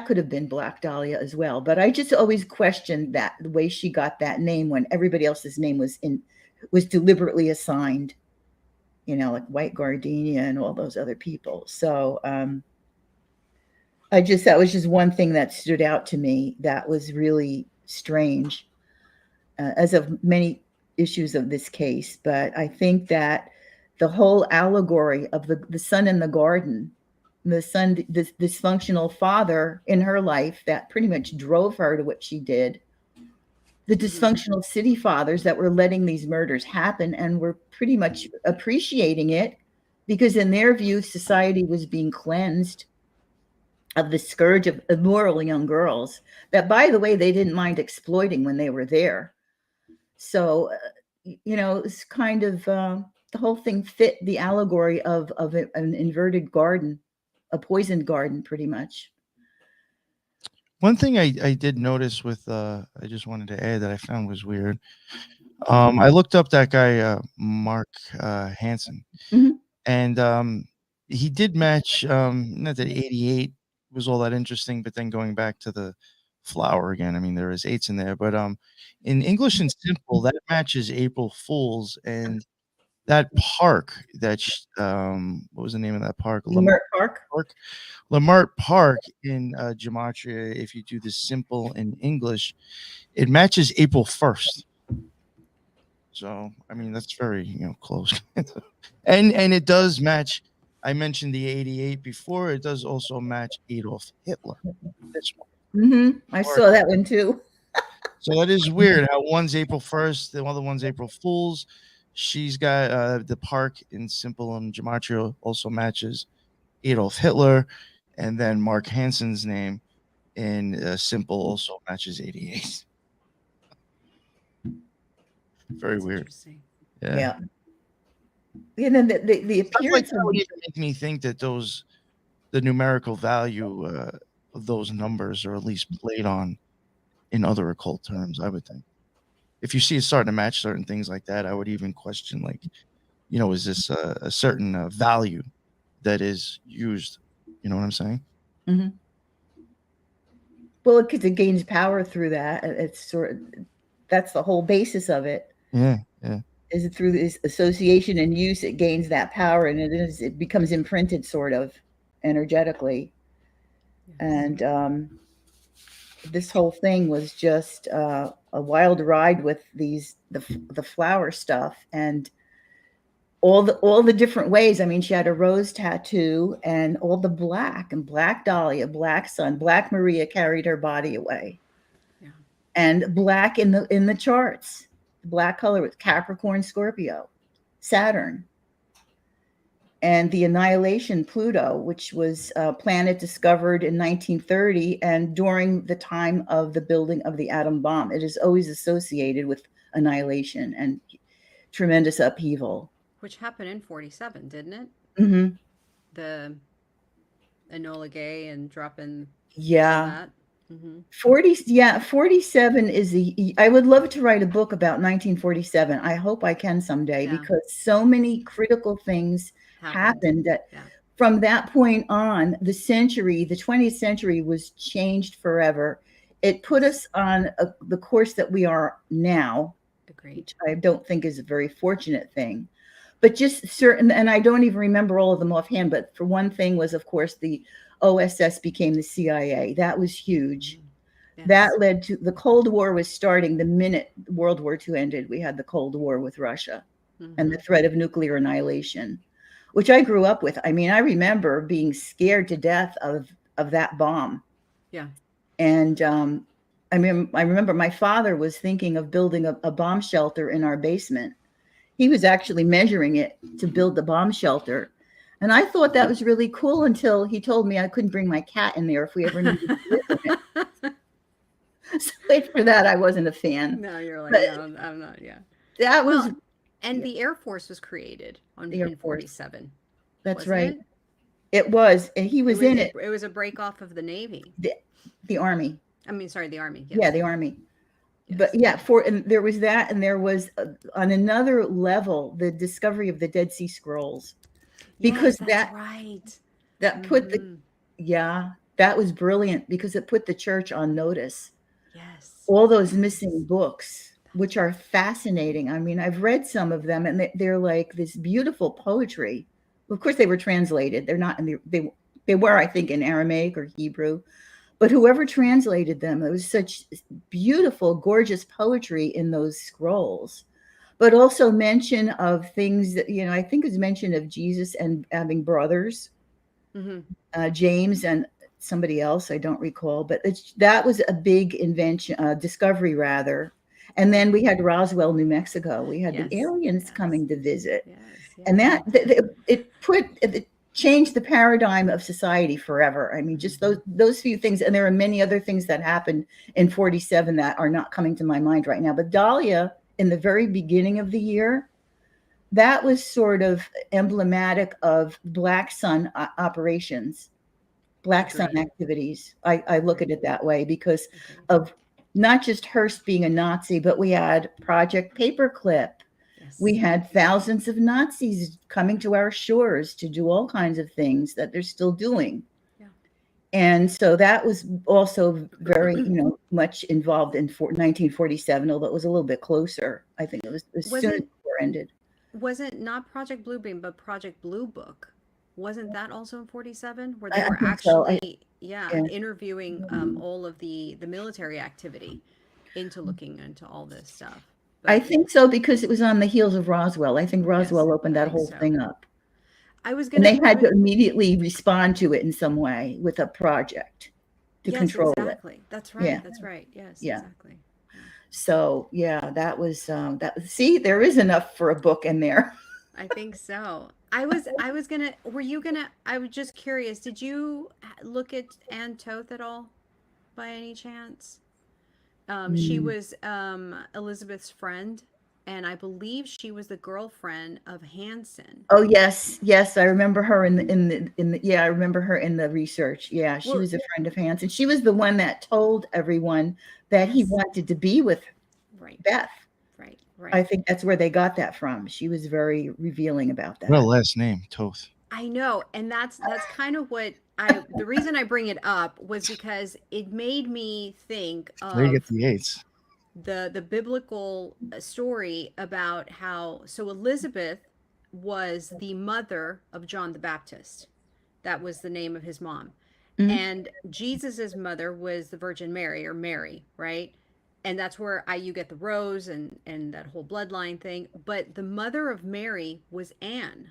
could have been Black Dahlia as well. But I just always questioned that, the way she got that name when everybody else's name was deliberately assigned, like White Gardenia and all those other people. So that was just one thing that stood out to me that was really strange, as of many issues of this case. But I think that the whole allegory of the son in the garden, this dysfunctional father in her life that pretty much drove her to what she did, the dysfunctional city fathers that were letting these murders happen and were pretty much appreciating it, because in their view, society was being cleansed of the scourge of immoral young girls that, by the way, they didn't mind exploiting when they were there. So, it's kind of the whole thing fit the allegory of an inverted garden, a poisoned garden, pretty much. One thing I did notice with, I just wanted to add that I found was weird. I looked up that guy, Mark Hansen, mm-hmm. And he did match, not that 88 was all that interesting, but then going back to the flower again, I mean, there is 8s in there, but in English and Simple, that matches April Fools. And that park, what was the name of that park? Lamert Park. Lamert Park in Gematria, if you do the Simple in English, it matches April 1st. So, I mean, that's very, close. and it does match. I mentioned the 88 before. It does also match Adolf Hitler. This one. Mm-hmm. I saw that one too. So that is weird how one's April 1st, the other one's April Fools. She's got the park in Simple and Gematria also matches Adolf Hitler. And then Mark Hansen's name in Simple also matches 88. Very That's weird. interesting. Yeah. And then the appearance that would even make me think that the numerical value of those numbers are at least played on in other occult terms, I would think. If you see it starting to match certain things like that, I would even question, like, is this a certain value that is used? You know what I'm saying? Mm-hmm. Well, because it gains power through that. It's that's the whole basis of it. Yeah. Is it through this association and use it gains that power, and it becomes imprinted sort of energetically. Yes. And this whole thing was just a wild ride with the flower stuff and all the different ways. I mean, she had a rose tattoo and all the black and black Dahlia, black sun, black Maria carried her body away. Yeah. And black in the charts. Black color with Capricorn, Scorpio, Saturn, and the annihilation Pluto, which was a planet discovered in 1930 and during the time of the building of the atom bomb. It is always associated with annihilation and tremendous upheaval. Which happened in 47, didn't it? Mm-hmm. The Enola Gay and dropping that. Mm-hmm. 47 is I would love to write a book about 1947. I hope I can someday because so many critical things happened that from that point on, the 20th century was changed forever. It put us on the course that we are now, which I don't think is a very fortunate thing. But just certain, and I don't even remember all of them offhand, but for one thing was, of course, the OSS became the CIA. That was huge. Yes. That led to the Cold War was starting the minute World War II ended. We had the Cold War with Russia and the threat of nuclear annihilation, which I grew up with. I mean, I remember being scared to death of that bomb. Yeah. And I remember my father was thinking of building a bomb shelter in our basement. He was actually measuring it to build the bomb shelter. And I thought that was really cool until he told me I couldn't bring my cat in there if we ever needed to live in it. So wait for that. I wasn't a fan. No, you're like, no, I'm not. Yeah. That was. And the Air Force was created in 47. That's right. It was. And he was in it. It was a break off of the Navy. The Army. I mean, sorry, the Army. Yes. Yeah, the Army. Yes. But and there was that, and there was on another level the discovery of the Dead Sea Scrolls, because that put that was brilliant because it put the church on notice. Yes, all those missing books, which are fascinating. I mean, I've read some of them, and they're like this beautiful poetry. Of course, they were translated. They're not in they were, I think, in Aramaic or Hebrew. But whoever translated them, it was such beautiful, gorgeous poetry in those scrolls. But also mention of things that, I think it was mention of Jesus and having brothers, James and somebody else, I don't recall. But that was a big invention, discovery rather. And then we had Roswell, New Mexico. We had the aliens coming to visit. And that it changed the paradigm of society forever. I mean, just those few things. And there are many other things that happened in 47 that are not coming to my mind right now. But Dahlia, in the very beginning of the year, that was sort of emblematic of Black Sun operations, Black Sun activities. I look at it that way because of not just Hearst being a Nazi, but we had Project Paperclip. We had thousands of Nazis coming to our shores to do all kinds of things that they're still doing. Yeah. And so that was also very, much involved in 1947, although it was a little bit closer. I think it was soon as the war ended. Was it not Project Bluebeam, but Project Blue Book? Wasn't that also in 47? Where they were actually, interviewing all of the military activity into looking into all this stuff. But I think so, because it was on the heels of Roswell. I think Roswell opened that whole thing up. And they had to immediately respond to it in some way with a project to control it. That's right. Yeah. That's right. Yes, exactly. Yeah. So that was that. See, there is enough for a book in there. I think so. Were you gonna, I was just curious, did you look at Ann Toth at all by any chance? She was Elizabeth's friend, and I believe she was the girlfriend of Hansen. Oh yes, yes, I remember her I remember her in the research. Yeah, she Well, was a friend of Hansen. She was the one that told everyone that he yes. wanted to be with Right, Beth. right, I right. think that's where they got that from. She was very revealing about What a that. last name, Toth. I know, and that's kind of what the reason I bring it up was because it made me think There you get of the eights. the biblical story about how so Elizabeth was the mother of John the Baptist. That was the name of his mom. Mhm. And Jesus's mother was the Virgin Mary or Mary, right? And that's where you get the rose and that whole bloodline thing. But the mother of Mary was Anne,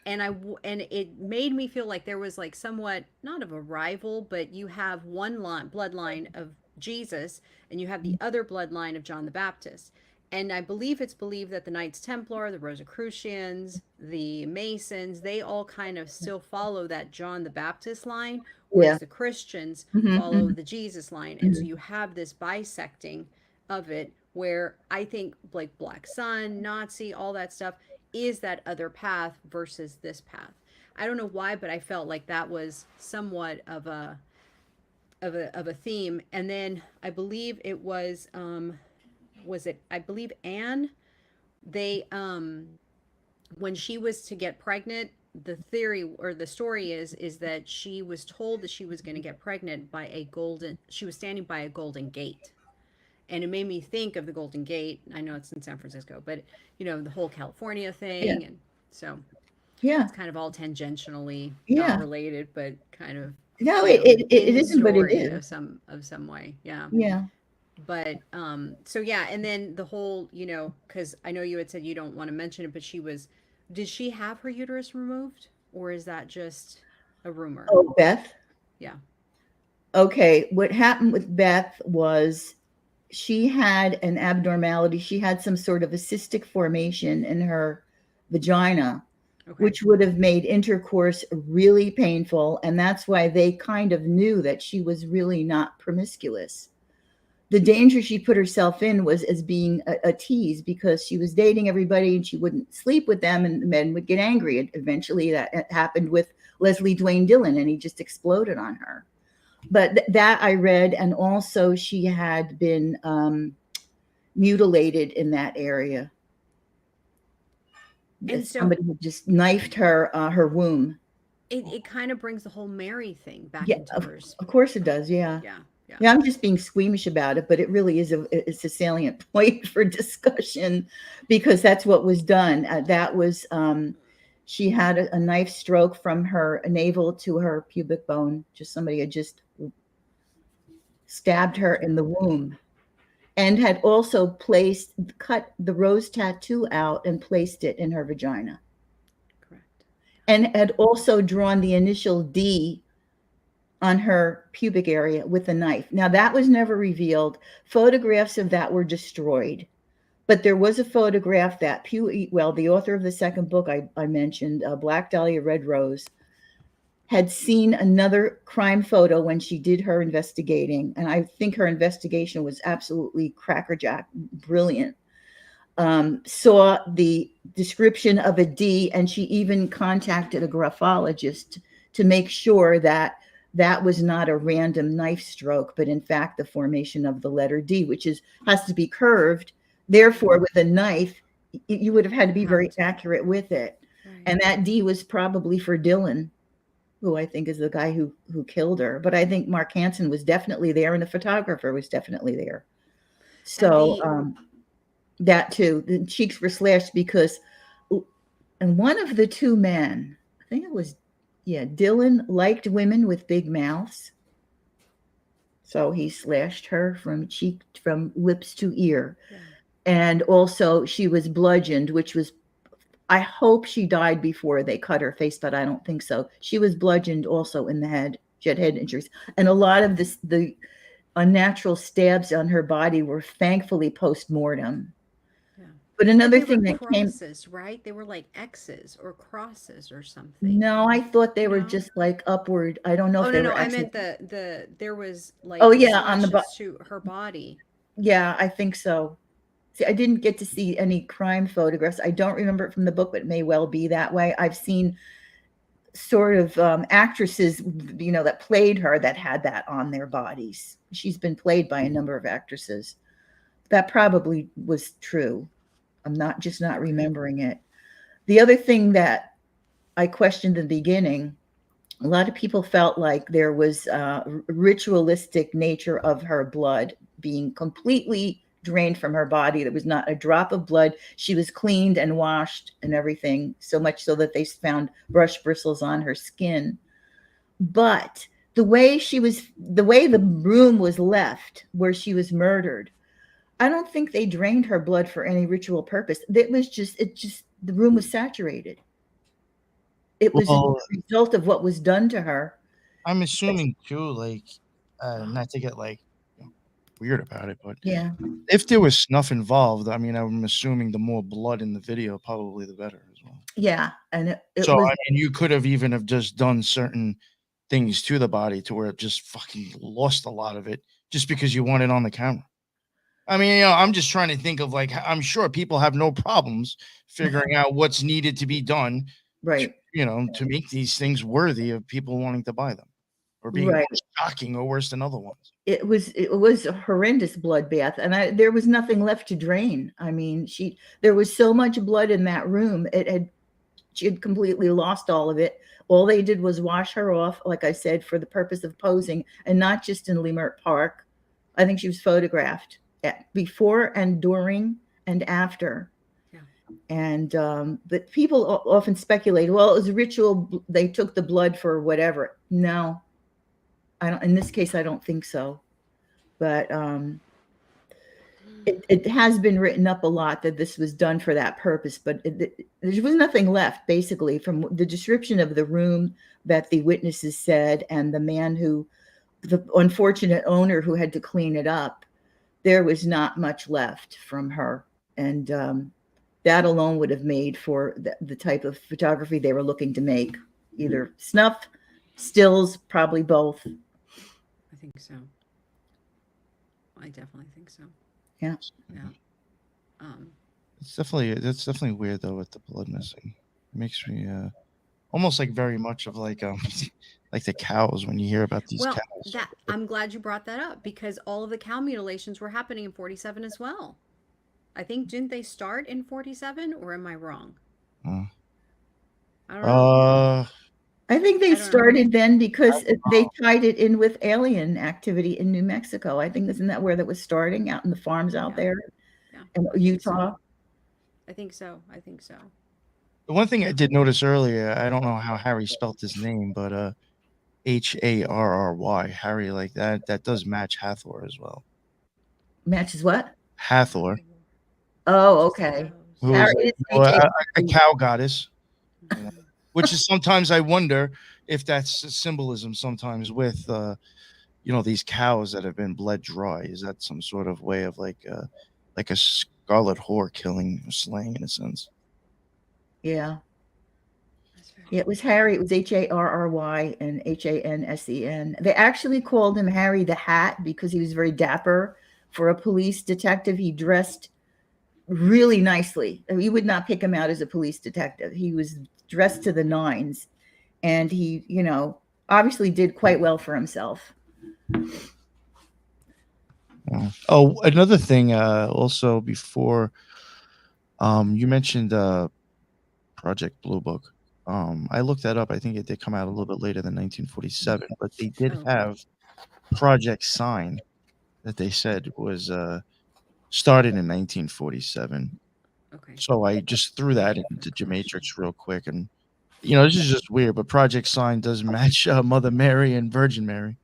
and it made me feel like there was like somewhat not of a rival, but you have one line bloodline of Jesus and you have the other bloodline of John the Baptist. And I believe it's believed that the Knights Templar, the Rosicrucians, the Masons, they all kind of still follow that John the Baptist line, Yeah. whereas the Christians Mhm, follow mhm, the Jesus line. And so mhm. you have this bisecting of it where I think like Black Sun, Nazi, all that stuff is that other path versus this path. I don't know why, but I felt like that was somewhat of a theme. And then I believe it was it I believe Anne, they when she was to get pregnant, the theory or the story is that she was told that she was going to get pregnant by a golden she was standing by a golden gate. And it made me think of the Golden Gate. I know it's in San Francisco, but the whole California Yeah, thing, and so yeah, it's kind of all tangentially not yeah. related, but kind of No, it in the isn't, but it story is. of some way, yeah. Yeah. But so yeah, and then the whole because I know you had said you don't want to mention it, but did she have her uterus removed, or is that just a rumor? Oh, Beth. Yeah. Okay, what happened with Beth was she had an abnormality. She had some sort of a cystic formation in her vagina, Okay. which would have made intercourse really painful. And that's why they kind of knew that she was really not promiscuous. The danger she put herself in was as being a tease because she was dating everybody and she wouldn't sleep with them, and the men would get angry. And eventually that happened with Leslie Dwayne Dillon, and he just exploded on her. But that I read, and also she had been mutilated in that area. And so Somebody had just knifed her womb. it kind of brings the whole Mary thing back Yeah, into hers. of course it does. Yeah. Yeah. Yeah. Yeah, I'm just being squeamish about it, but it really is it's a salient point for discussion because that's what was done. That was she had a knife stroke from her navel to her pubic bone. Just somebody had just stabbed her in the womb, and had also cut the rose tattoo out and placed it in her vagina, Correct. and had also drawn the initial D on her pubic area with a knife. Now, that was never revealed. Photographs of that were destroyed. But there was a photograph that the author of the second book I mentioned, Black Dahlia, Red Rose, had seen another crime photo when she did her investigating. And I think her investigation was absolutely crackerjack, brilliant. Saw the description of a D, and she even contacted a graphologist to make sure that that was not a random knife stroke, but in fact the formation of the letter D, which has to be curved. Therefore, with a knife, you would have had to be very accurate with it. Right. And that D was probably for Dylan, who I think is the guy who killed her. But I think Mark Hansen was definitely there, and the photographer was definitely there. So that too, the cheeks were slashed because, and one of the two men, I think it was, Dylan liked women with big mouths. So he slashed her from lips to ear. Yeah. And also she was bludgeoned, which was, I hope she died before they cut her face, but I don't think so. She was bludgeoned also in the head. She had head injuries. And a lot of the unnatural stabs on her body were thankfully post-mortem. Yeah. But another thing that crosses, right? They were like X's or crosses or something. No, I thought they were just like upward. I don't know if they were. I meant there was like on the to her body. Yeah, I think so. See, I didn't get to see any crime photographs. I don't remember it from the book, but it may well be that way. I've seen sort of actresses, that played her that had that on their bodies. She's been played by a number of actresses. That probably was true. I'm not remembering it. The other thing that I questioned in the beginning, a lot of people felt like there was a ritualistic nature of her blood being completely drained from her body. There was not a drop of blood. She was cleaned and washed and everything, so much so that they found brush bristles on her skin. But the way the room was left where she was murdered, I don't think they drained her blood for any ritual purpose. The room was saturated. It was a result of what was done to her. I'm assuming too, like, not to get like weird about it, but yeah, if there was snuff involved, I mean, I'm assuming the more blood in the video, probably the better as well. Yeah, and so was, I mean, you could have even have just done certain things to the body to where it just fucking lost a lot of it just because you want it on the camera. I mean, I'm just trying to think of, like, I'm sure people have no problems figuring out what's needed to be done, right? To make these things worthy of people wanting to buy them, or being shocking or worse than other ones. It was a horrendous bloodbath, and there was nothing left to drain. I mean, there was so much blood in that room. She had completely lost all of it. All they did was wash her off, like I said, for the purpose of posing, and not just in Leimert Park. I think she was photographed before and during and after. Yeah. And but people often speculate, well, it was a ritual. They took the blood for whatever. No, I don't. In this case, I don't think so. But it has been written up a lot that this was done for that purpose. But there was nothing left, basically, from the description of the room that the witnesses said, and the man the unfortunate owner who had to clean it up. There was not much left from her, and that alone would have made for the type of photography they were looking to make, either snuff, stills, probably both. I think so. I definitely think so. Yeah. That's definitely weird though with the blood missing. It makes me almost like very much of like like the cows when you hear about these cows. I'm glad you brought that up, because all of the cow mutilations were happening in 47 as well. I think, didn't they start in 47, or am I wrong? I don't know. I think they started then because they tied it in with alien activity in New Mexico. I think, isn't that where that was starting, out in the farms out there in Utah? I think so. The one thing I did notice earlier, I don't know how Harry spelt his name, but Harry, Harry, like that does match Hathor as well. Matches what? Hathor. Oh, okay. Harry is a cow goddess. Which is sometimes I wonder if that's a symbolism sometimes with these cows that have been bled dry. Is that some sort of way of like a scarlet whore killing or slaying in a sense? Yeah. Yeah, it was Harry. It was Harry and Hansen. They actually called him Harry the Hat because he was very dapper for a police detective. He dressed really nicely. You would not pick him out as a police detective. He was dressed to the nines, and he, obviously did quite well for himself. Oh, another thing, also before, you mentioned Project Blue Book. I looked that up. I think it did come out a little bit later than 1947, but they did have Project Sign that they said was started in 1947. Okay. So I just threw that into Gematrix real quick, and this is just weird, but Project Sign does match Mother Mary and Virgin Mary.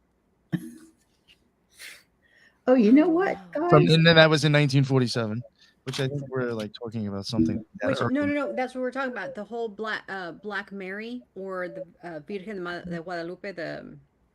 Oh, you know what, guys? And then that was in 1947, which I think we're like talking about something. No, that's what we're talking about. The whole Black Mary, or the Virgen de Guadalupe,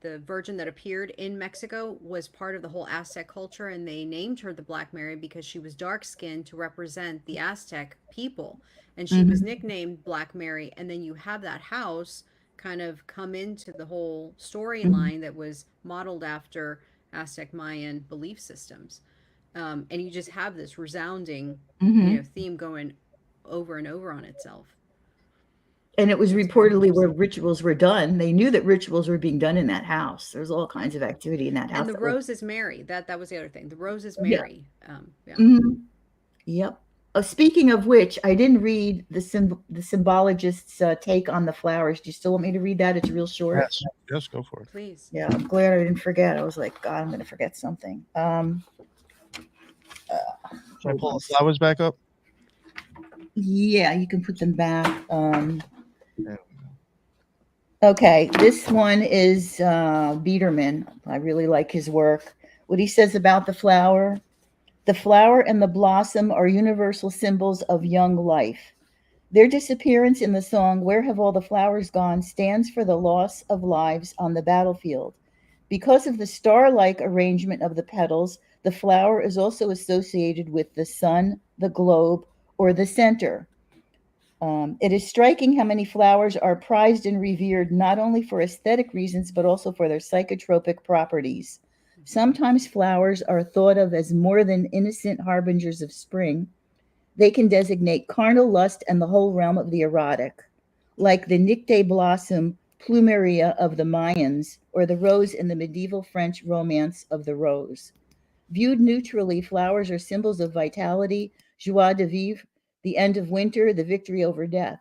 the Virgin that appeared in Mexico, was part of the whole Aztec culture, and they named her the Black Mary because she was dark-skinned to represent the Aztec people, and she was nicknamed Black Mary. And then you have that house kind of come into the whole storyline that was modeled after Aztec Mayan belief systems. And you just have this resounding, Mm-hmm. theme going over and over on itself. And it was That's very reportedly where interesting. rituals were done. They knew that rituals were being done in that house. There's all kinds of activity in that And house. the That was, rose is Mary. That was the other thing. The rose is yeah. Mary. Yeah. Mhm. Yep. Speaking of which, I didn't read the symbologist's take on the flowers. Do you still want me to read that? It's real short. Yes, yes, go for it. Please. Yeah, I'm glad I didn't forget. I was like, God, I'm going to forget something. Should I Hold pull on. the flowers back up? Yeah, you can put them back. Yeah. Okay, this one is Biederman. I really like his work. What he says about the flower: the flower and the blossom are universal symbols of young life. Their disappearance in the song "Where Have All the Flowers Gone" stands for the loss of lives on the battlefield. Because of the star-like arrangement of the petals, the flower is also associated with the sun, the globe, or the center. It is striking how many flowers are prized and revered not only for aesthetic reasons but also for their psychotropic properties. Sometimes flowers are thought of as more than innocent harbingers of spring. They can designate carnal lust and the whole realm of the erotic, like the Nyctée blossom plumeria of the Mayans or the rose in the medieval French romance of the rose. Viewed neutrally, flowers are symbols of vitality, joie de vivre, the end of winter, the victory over death.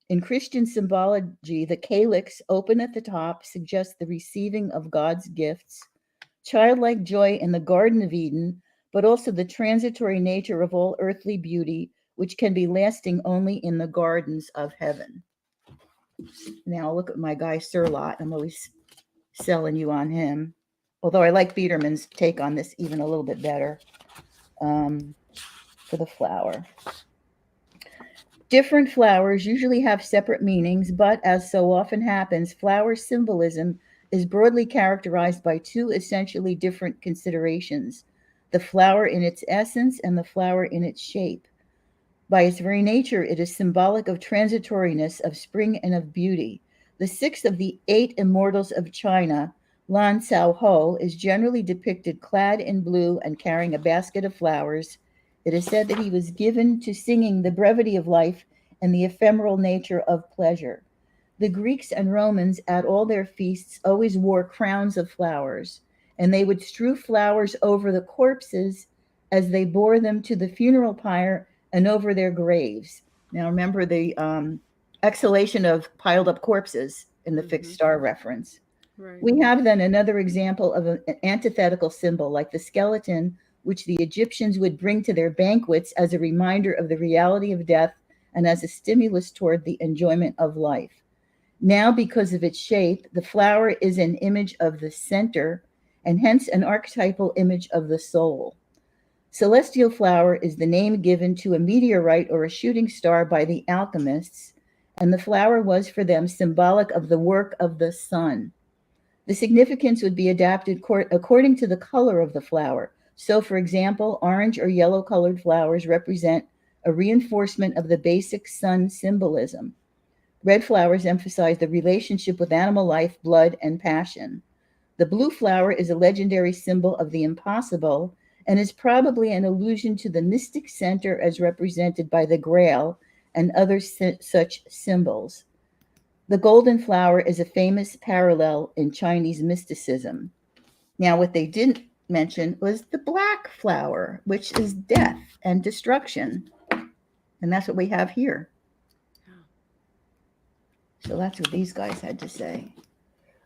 In Christian symbology, the calyx, open at the top, suggests the receiving of God's gifts, childlike joy in the Garden of Eden, but also the transitory nature of all earthly beauty, which can be lasting only in the gardens of heaven. Now look at my guy Surlot. I'm always selling you on him. Although I like Biederman's take on this even a little bit better, for the flower. Different flowers usually have separate meanings, but as so often happens, flower symbolism is broadly characterized by two essentially different considerations: the flower in its essence and the flower in its shape. By its very nature, it is symbolic of transitoriness, of spring, and of beauty. The sixth of the eight immortals of China, Lan Cao Ho, is generally depicted clad in blue and carrying a basket of flowers. It is said that he was given to singing the brevity of life and the ephemeral nature of pleasure. The Greeks and Romans at all their feasts always wore crowns of flowers, and they would strew flowers over the corpses as they bore them to the funeral pyre and over their graves. Now, remember the exhalation of piled up corpses in the fixed star reference. Right. We have then another example of an antithetical symbol, like the skeleton, which the Egyptians would bring to their banquets as a reminder of the reality of death and as a stimulus toward the enjoyment of life. Now, because of its shape, the flower is an image of the center and hence an archetypal image of the soul. Celestial flower is the name given to a meteorite or a shooting star by the alchemists, and the flower was for them symbolic of the work of the sun. The significance would be adapted according to the color of the flower. So, for example, orange or yellow colored flowers represent a reinforcement of the basic sun symbolism. Red flowers emphasize the relationship with animal life, blood, and passion. The blue flower is a legendary symbol of the impossible and is probably an allusion to the mystic center as represented by the Grail and other such symbols. The golden flower is a famous parallel in Chinese mysticism. Now, what they didn't mention was the black flower, which is death and destruction. And that's what we have here. So that's what these guys had to say.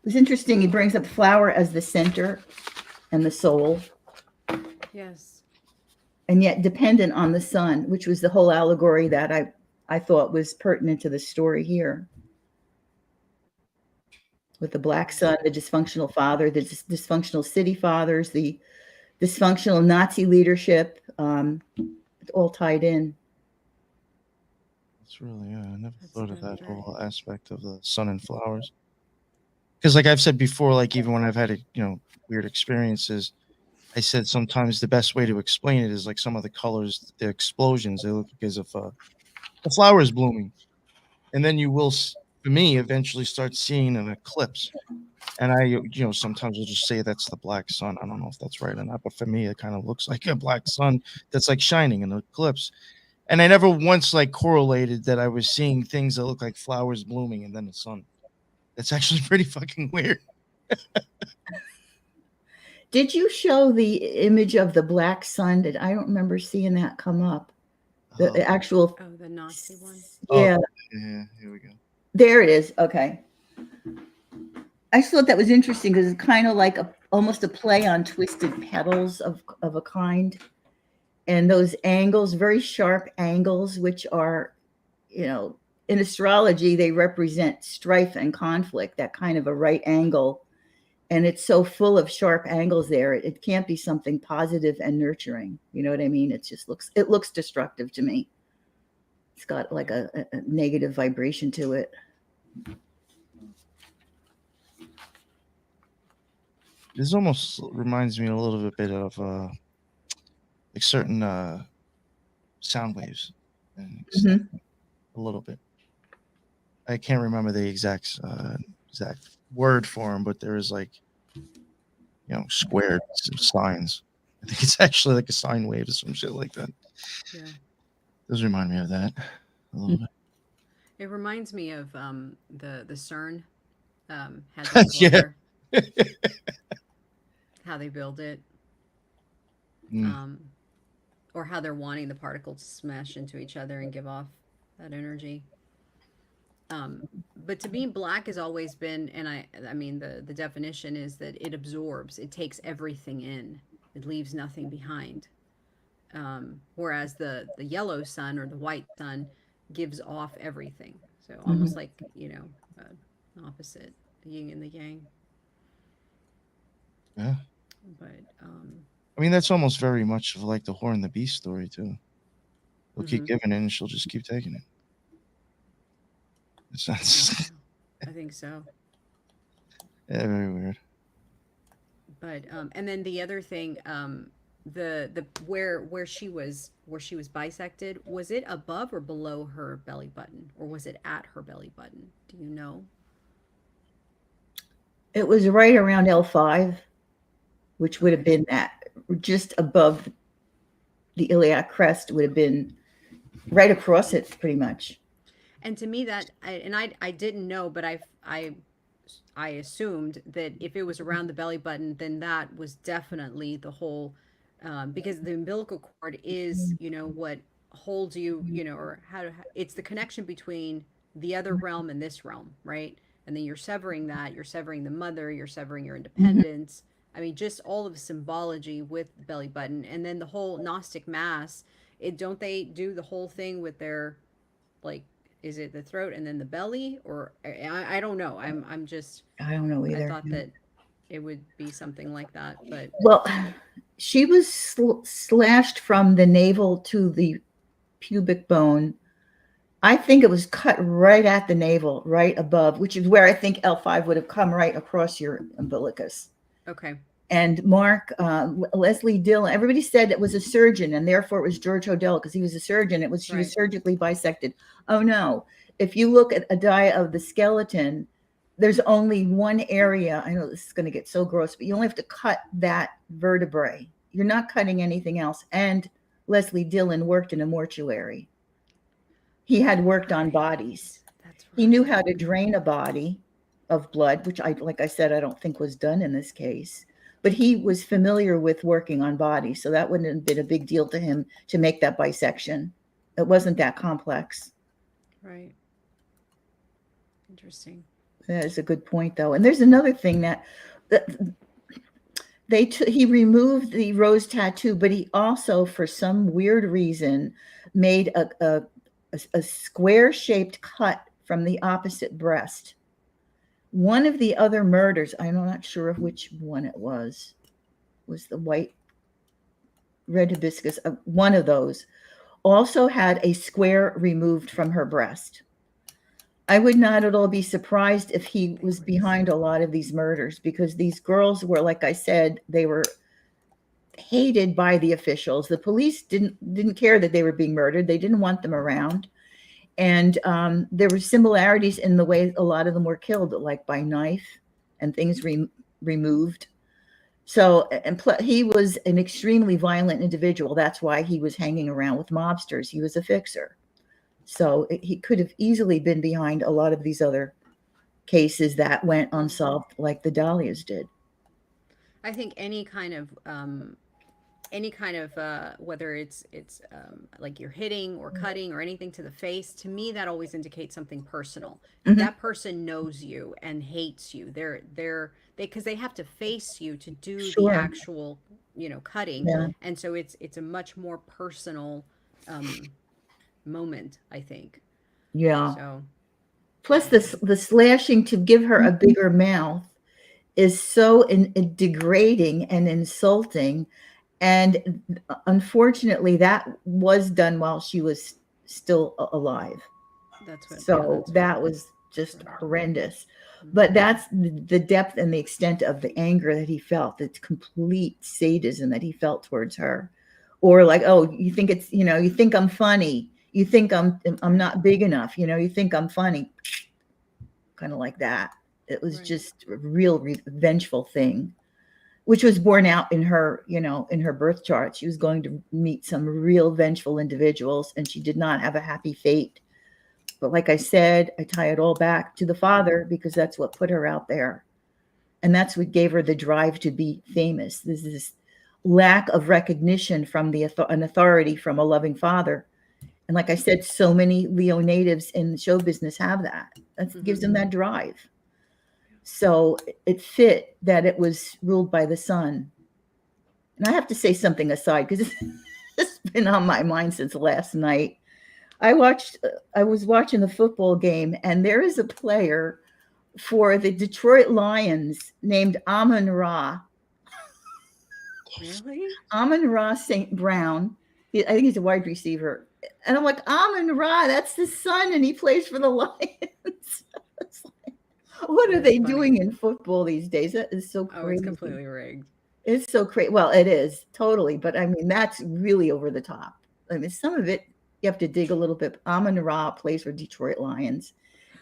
It's interesting. He brings up flower as the center and the soul. Yes. And yet dependent on the sun, which was the whole allegory that I thought was pertinent to the story here. With the black sun, the dysfunctional father, the dysfunctional city fathers, the dysfunctional Nazi leadership, it's all tied in. That's really, yeah, I never That's thought of that very. whole aspect of the sun and flowers. Because, like I've said before, like even when I've had, weird experiences, I said sometimes the best way to explain it is like some of the colors, the explosions, they look like as if a flower is blooming. And then you will, for me, eventually start seeing an eclipse. And I sometimes will just say that's the black sun. I don't know if that's right or not, but for me, it kind of looks like a black sun that's like shining in the eclipse. And I never once like correlated that I was seeing things that look like flowers blooming and then the sun. That's actually pretty fucking weird. Did you show the image of the black sun? I don't remember seeing that come up. The actual. Oh, the Nazi one. Yeah. Yeah. Here we go. There it is. Okay. I just thought that was interesting because it's kind of like almost a play on Twisted Petals of a kind. And those angles, very sharp angles, which are, in astrology, they represent strife and conflict, that kind of a right angle. And it's so full of sharp angles there. It can't be something positive and nurturing. You know what I mean? It looks destructive to me. It's got like a negative vibration to it. This almost reminds me a little bit of like certain sound waves, and a little bit. I can't remember the exact word for them, but there is like squared signs. I think it's actually like a sine wave or some shit like that. Yeah, does remind me of that a little bit. It reminds me of the CERN Hadron how they build it, or how they're wanting the particles to smash into each other and give off that energy. But to me, black has always been, and I mean the definition is that it absorbs, it takes everything in, it leaves nothing behind. Whereas the yellow sun or the white sun gives off everything. So almost like opposite, the yin and the yang. Yeah. But I mean, that's almost very much of like the whore and the beast story too. They'll keep giving it, and she'll just keep taking it. It's not. I think so. Yeah, very weird. But and then the other thing, the where she was bisected, was it above or below her belly button, or was it at her belly button? Do you know? It was right around L5, which would have been just above the iliac crest, would have been right across it pretty much. And to me I didn't know, but I assumed that if it was around the belly button, then that was definitely the whole, because the umbilical cord is, what holds you, or it's the connection between the other realm and this realm, right? And then you're severing the mother, you're severing your independence. I mean, just all of the symbology with the belly button. And then the whole Gnostic mass, don't they do the whole thing with their, like, is it the throat and then the belly, or I don't know. I don't know either. I thought that it would be something like that, but well, she was slashed from the navel to the pubic bone. I think it was cut right at the navel, right above, which is where I think L5 would have come right across your umbilicus. Okay. And Mark, Leslie Dillon, everybody said it was a surgeon, and therefore it was George Hodel because he was a surgeon. She was surgically bisected. Oh no! If you look at a dia of the skeleton, there's only one area. I know this is going to get so gross, but you only have to cut that vertebrae. You're not cutting anything else. And Leslie Dillon worked in a mortuary. He had worked on bodies. That's right. He knew how to drain a body of blood, which like I said, I don't think was done in this case. But he was familiar with working on bodies, so that wouldn't have been a big deal to him to make that bisection. It wasn't that complex. Right. Interesting. That is a good point, though. And there's another thing that he removed the rose tattoo, but he also, for some weird reason, made a square-shaped cut from the opposite breast. One of the other murders, I'm not sure of which one it was the white red hibiscus. One of those also had a square removed from her breast. I would not at all be surprised if he was behind a lot of these murders, because these girls were, like I said, they were hated by the officials. The police didn't care that they were being murdered. They didn't want them around. And there were similarities in the way a lot of them were killed, like by knife and things removed. So, and he was an extremely violent individual. That's why he was hanging around with mobsters. He was a fixer. So he could have easily been behind a lot of these other cases that went unsolved, like the Dahlias did. I think any kind of whether it's like you're hitting or cutting or anything to the face, to me that always indicates something personal. That person knows you and hates you. They're because they have to face you to do the actual cutting, and so it's a much more personal moment, I think. So plus the slashing to give her a bigger mouth is so degrading and insulting. And unfortunately, that was done while she was still alive. That was just horrendous. But that's the depth and the extent of the anger that he felt, the complete sadism that he felt towards her. Or like, oh, you think it's, you think I'm funny. You think I'm not big enough. You think I'm funny. Kind of like that. It was just a real vengeful thing, which was borne out in her, in her birth chart. She was going to meet some real vengeful individuals, and she did not have a happy fate. But like I said, I tie it all back to the father, because that's what put her out there. And that's what gave her the drive to be famous. There's this lack of recognition from an authority from a loving father. And like I said, so many Leo natives in show business have that. That gives them that drive. So it fit that it was ruled by the son. And I have to say something aside, because it's been on my mind since last night. I was watching the football game, and there is a player for the Detroit Lions named Amon-Ra. Really? Amon-Ra St. Brown. I think he's a wide receiver. And I'm like, Amon-Ra, that's the son, and he plays for the Lions. What are they doing in football these days? That is so crazy. Oh, it's completely rigged. It's so crazy. Well, it is totally, but I mean, that's really over the top. I mean, some of it you have to dig a little bit. Amon-Ra plays for Detroit Lions,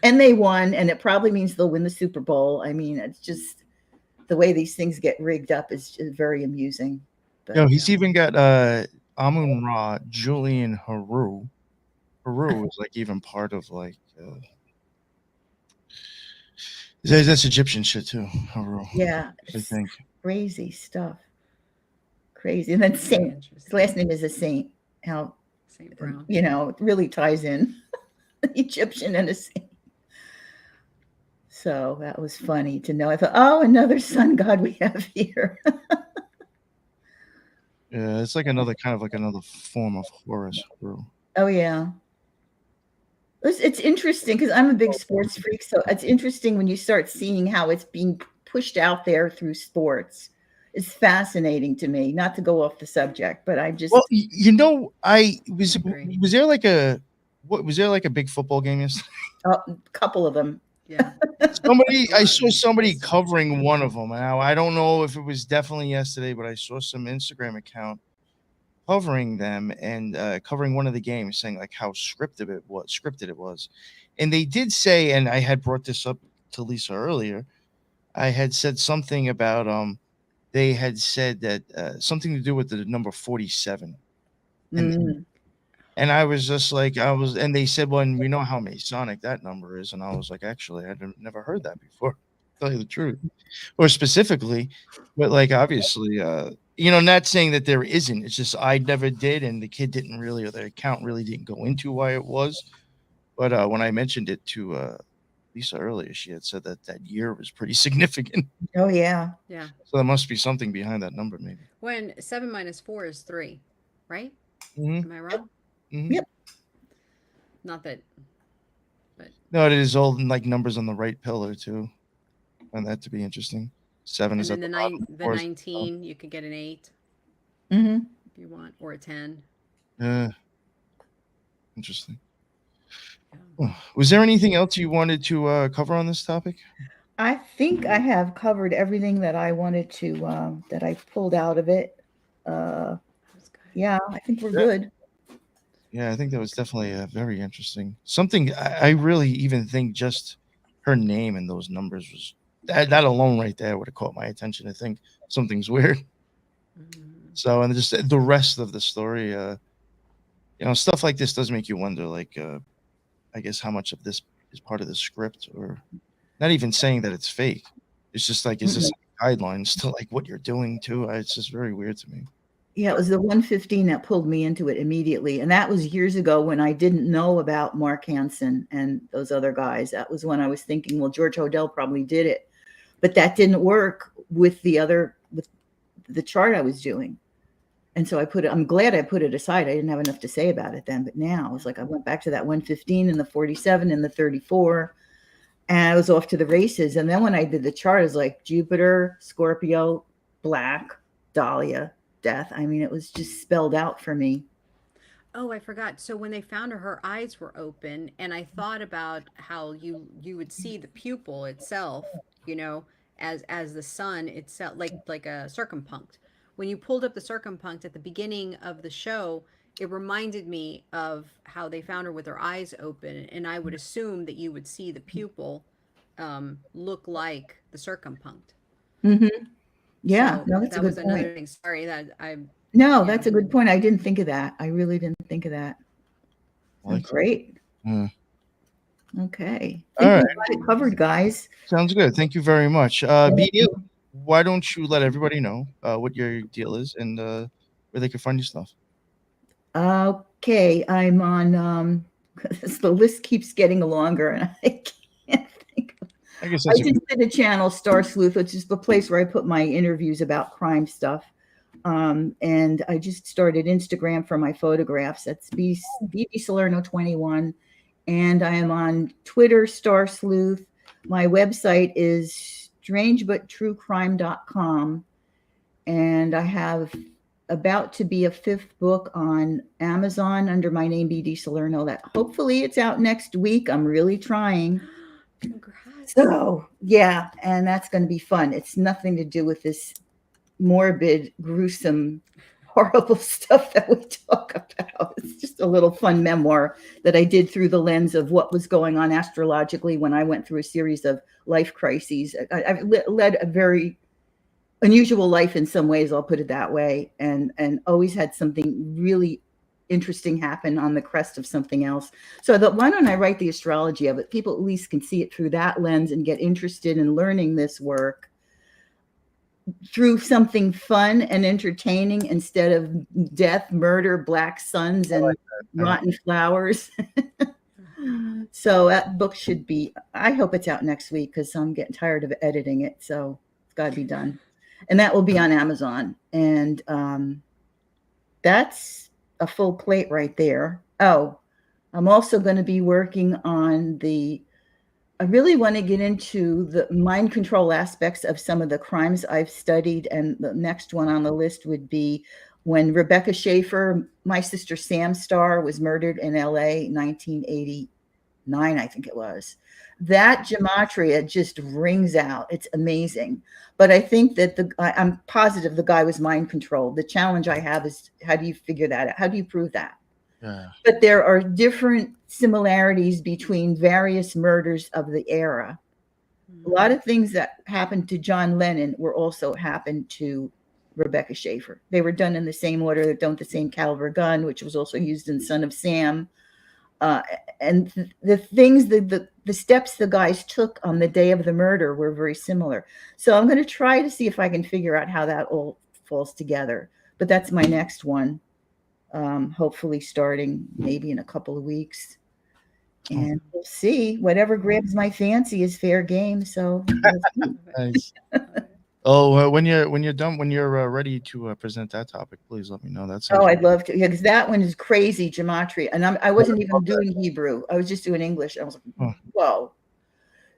and they won, and it probably means they'll win the Super Bowl. I mean, it's just the way these things get rigged up is just very amusing. But, he's even got Amon-Ra, Julian Haru. Haru is like even part of like. That's Egyptian shit too. Haru. Yeah, I think crazy stuff. Crazy, and then Saint. His last name is a Saint. How Saint Brown. It really ties in Egyptian and a saint. So that was funny to know. I thought, oh, another sun god we have here. Yeah, it's like another form of Horus. Oh yeah. It's interesting because I'm a big sports freak, so it's interesting when you start seeing how it's being pushed out there through sports. It's fascinating to me. Not to go off the subject, but I just was there like a big football game yesterday? A couple of them. Yeah. I saw somebody covering one of them. Now I don't know if it was definitely yesterday, but I saw some Instagram account covering them and covering one of the games, saying like how scripted it was. And they did say, and I had brought this up to Lisa earlier, I had said something about they had said that something to do with the number 47. And I was just like, and they said, well, and we know how Masonic that number is. And I was like, actually, I'd never heard that before, to tell you the truth. Or specifically, but like, obviously, not saying that there isn't. It's just I never did, and the kid didn't really, or the account really didn't go into why it was. But when I mentioned it to Lisa earlier, she had said that year was pretty significant. Oh, yeah. Yeah. So there must be something behind that number, maybe. When 7 minus 4 is 3, right? Mm-hmm. Am I wrong? Mm-hmm. Yep. Not that, but. No, it is all like numbers on the right pillar, too. I find that to be interesting. 7 and is then at the bottom. The 19, you could get an 8 if you want, or a 10. Interesting. Yeah. Was there anything else you wanted to cover on this topic? I think I have covered everything that I wanted to, that I pulled out of it. Yeah, I think we're good. Yeah, I think that was definitely very interesting. Something I really even think just her name and those numbers was that alone right there would have caught my attention. I think something's weird. So, and just the rest of the story, stuff like this does make you wonder, like, I guess how much of this is part of the script, or not even saying that it's fake. It's just like, is this guidelines to like what you're doing too? It's just very weird to me. Yeah, it was the 115 that pulled me into it immediately. And that was years ago when I didn't know about Mark Hansen and those other guys. That was when I was thinking, well, George Hodel probably did it. But that didn't work with with the chart I was doing. And so I'm glad I put it aside. I didn't have enough to say about it then. But now it's like I went back to that 115 and the 47 and the 34. And I was off to the races. And then when I did the chart, it was like Jupiter, Scorpio, Black, Dahlia, Death. I mean, it was just spelled out for me. Oh, I forgot. So when they found her eyes were open, and I thought about how you would see the pupil itself, as the sun itself, like a circumpunct. When you pulled up the circumpunct at the beginning of the show, it reminded me of how they found her with her eyes open, and I would assume that you would see the pupil look like the circumpunct. Mm-hmm. Yeah, So no, that's a that good was another point. thing. Sorry that I. No, that's a good point. I didn't think of that. I really didn't think of that. Like, great. Okay. I All think right. we got it covered, guys. Sounds good. Thank you very much. Thank you. Why don't you let everybody know what your deal is and where they can find your stuff? Okay, I'm on. The list keeps getting longer, and I can't think. I guess I just did a channel, Star Sleuth, which is the place where I put my interviews about crime stuff. And I just started Instagram for my photographs. That's BB Salerno 21, and I am on Twitter, Star Sleuth. My website is strangebutTrueCrime.com, and I have about to be a 5th book on Amazon under my name, BD Salerno. That hopefully it's out next week. I'm really trying. Congrats. So yeah, and that's going to be fun. It's nothing to do with this morbid, gruesome, horrible stuff that we talk about. It's just a little fun memoir that I did through the lens of what was going on astrologically when I went through a series of life crises. I've led a very unusual life in some ways, I'll put it that way, and always had something really interesting happen on the crest of something else. So I thought, why don't I write the astrology of it? People at least can see it through that lens and get interested in learning this work through something fun and entertaining instead of death, murder, black suns, and rotten flowers. So that book should be, I hope it's out next week because I'm getting tired of editing it. So it's got to be done. And that will be on Amazon. And that's a full plate right there. Oh, I'm also going to be working on I really want to get into the mind control aspects of some of the crimes I've studied. And the next one on the list would be when Rebecca Schaefer, my sister Sam Starr, was murdered in LA, 1989, I think it was. That gematria just rings out. It's amazing. But I think that I'm positive the guy was mind controlled. The challenge I have is, how do you figure that out? How do you prove that? Yeah. But there are different similarities between various murders of the era. A lot of things that happened to John Lennon were also happened to Rebecca Schaefer. They were done in the same order. They don't the same caliber gun, which was also used in Son of Sam. And the things, the steps the guys took on the day of the murder were very similar. So I'm going to try to see if I can figure out how that all falls together. But that's my next one. Hopefully starting maybe in a couple of weeks, and we'll see. Whatever grabs my fancy is fair game. So nice. Oh, when you're done, when you're ready to present that topic, please let me know. That's I'd love to, because that one is crazy gematria, and I wasn't even doing Hebrew. I was just doing English. I was like, whoa.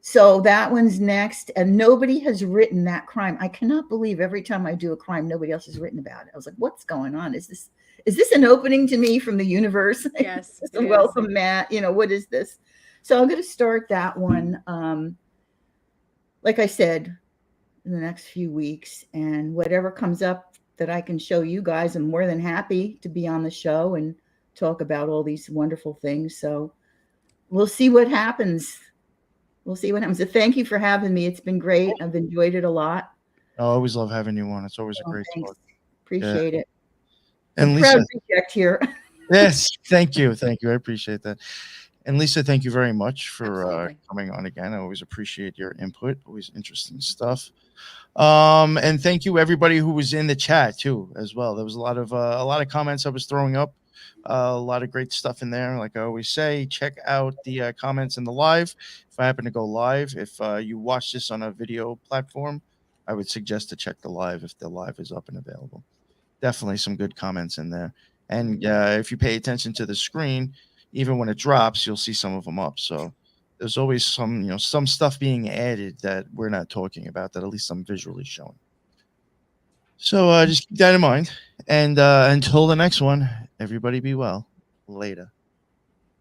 So that one's next, and nobody has written that crime. I cannot believe every time I do a crime, nobody else has written about it. I was like, what's going on? Is this an opening to me from the universe? Yes. Welcome, Matt. What is this? So I'm going to start that one, like I said, in the next few weeks. And whatever comes up that I can show you guys, I'm more than happy to be on the show and talk about all these wonderful things. So we'll see what happens. we'll see what happens. So thank you for having me. It's been great. I've enjoyed it a lot. I always love having you on. It's always a great Thanks. talk. Appreciate it. And Proud Lisa, reject here. yes, thank you. I appreciate that. And Lisa, thank you very much for coming on again. I always appreciate your input. Always interesting stuff. And thank you everybody who was in the chat too, as well. There was a lot of comments I was throwing up. A lot of great stuff in there. Like I always say, check out the comments in the live. If I happen to go live, if you watch this on a video platform, I would suggest to check the live if the live is up and available. Definitely some good comments in there. And if you pay attention to the screen, even when it drops, you'll see some of them up. So there's always some stuff being added that we're not talking about, that at least I'm visually showing. So just keep that in mind. And until the next one, everybody be well. Later.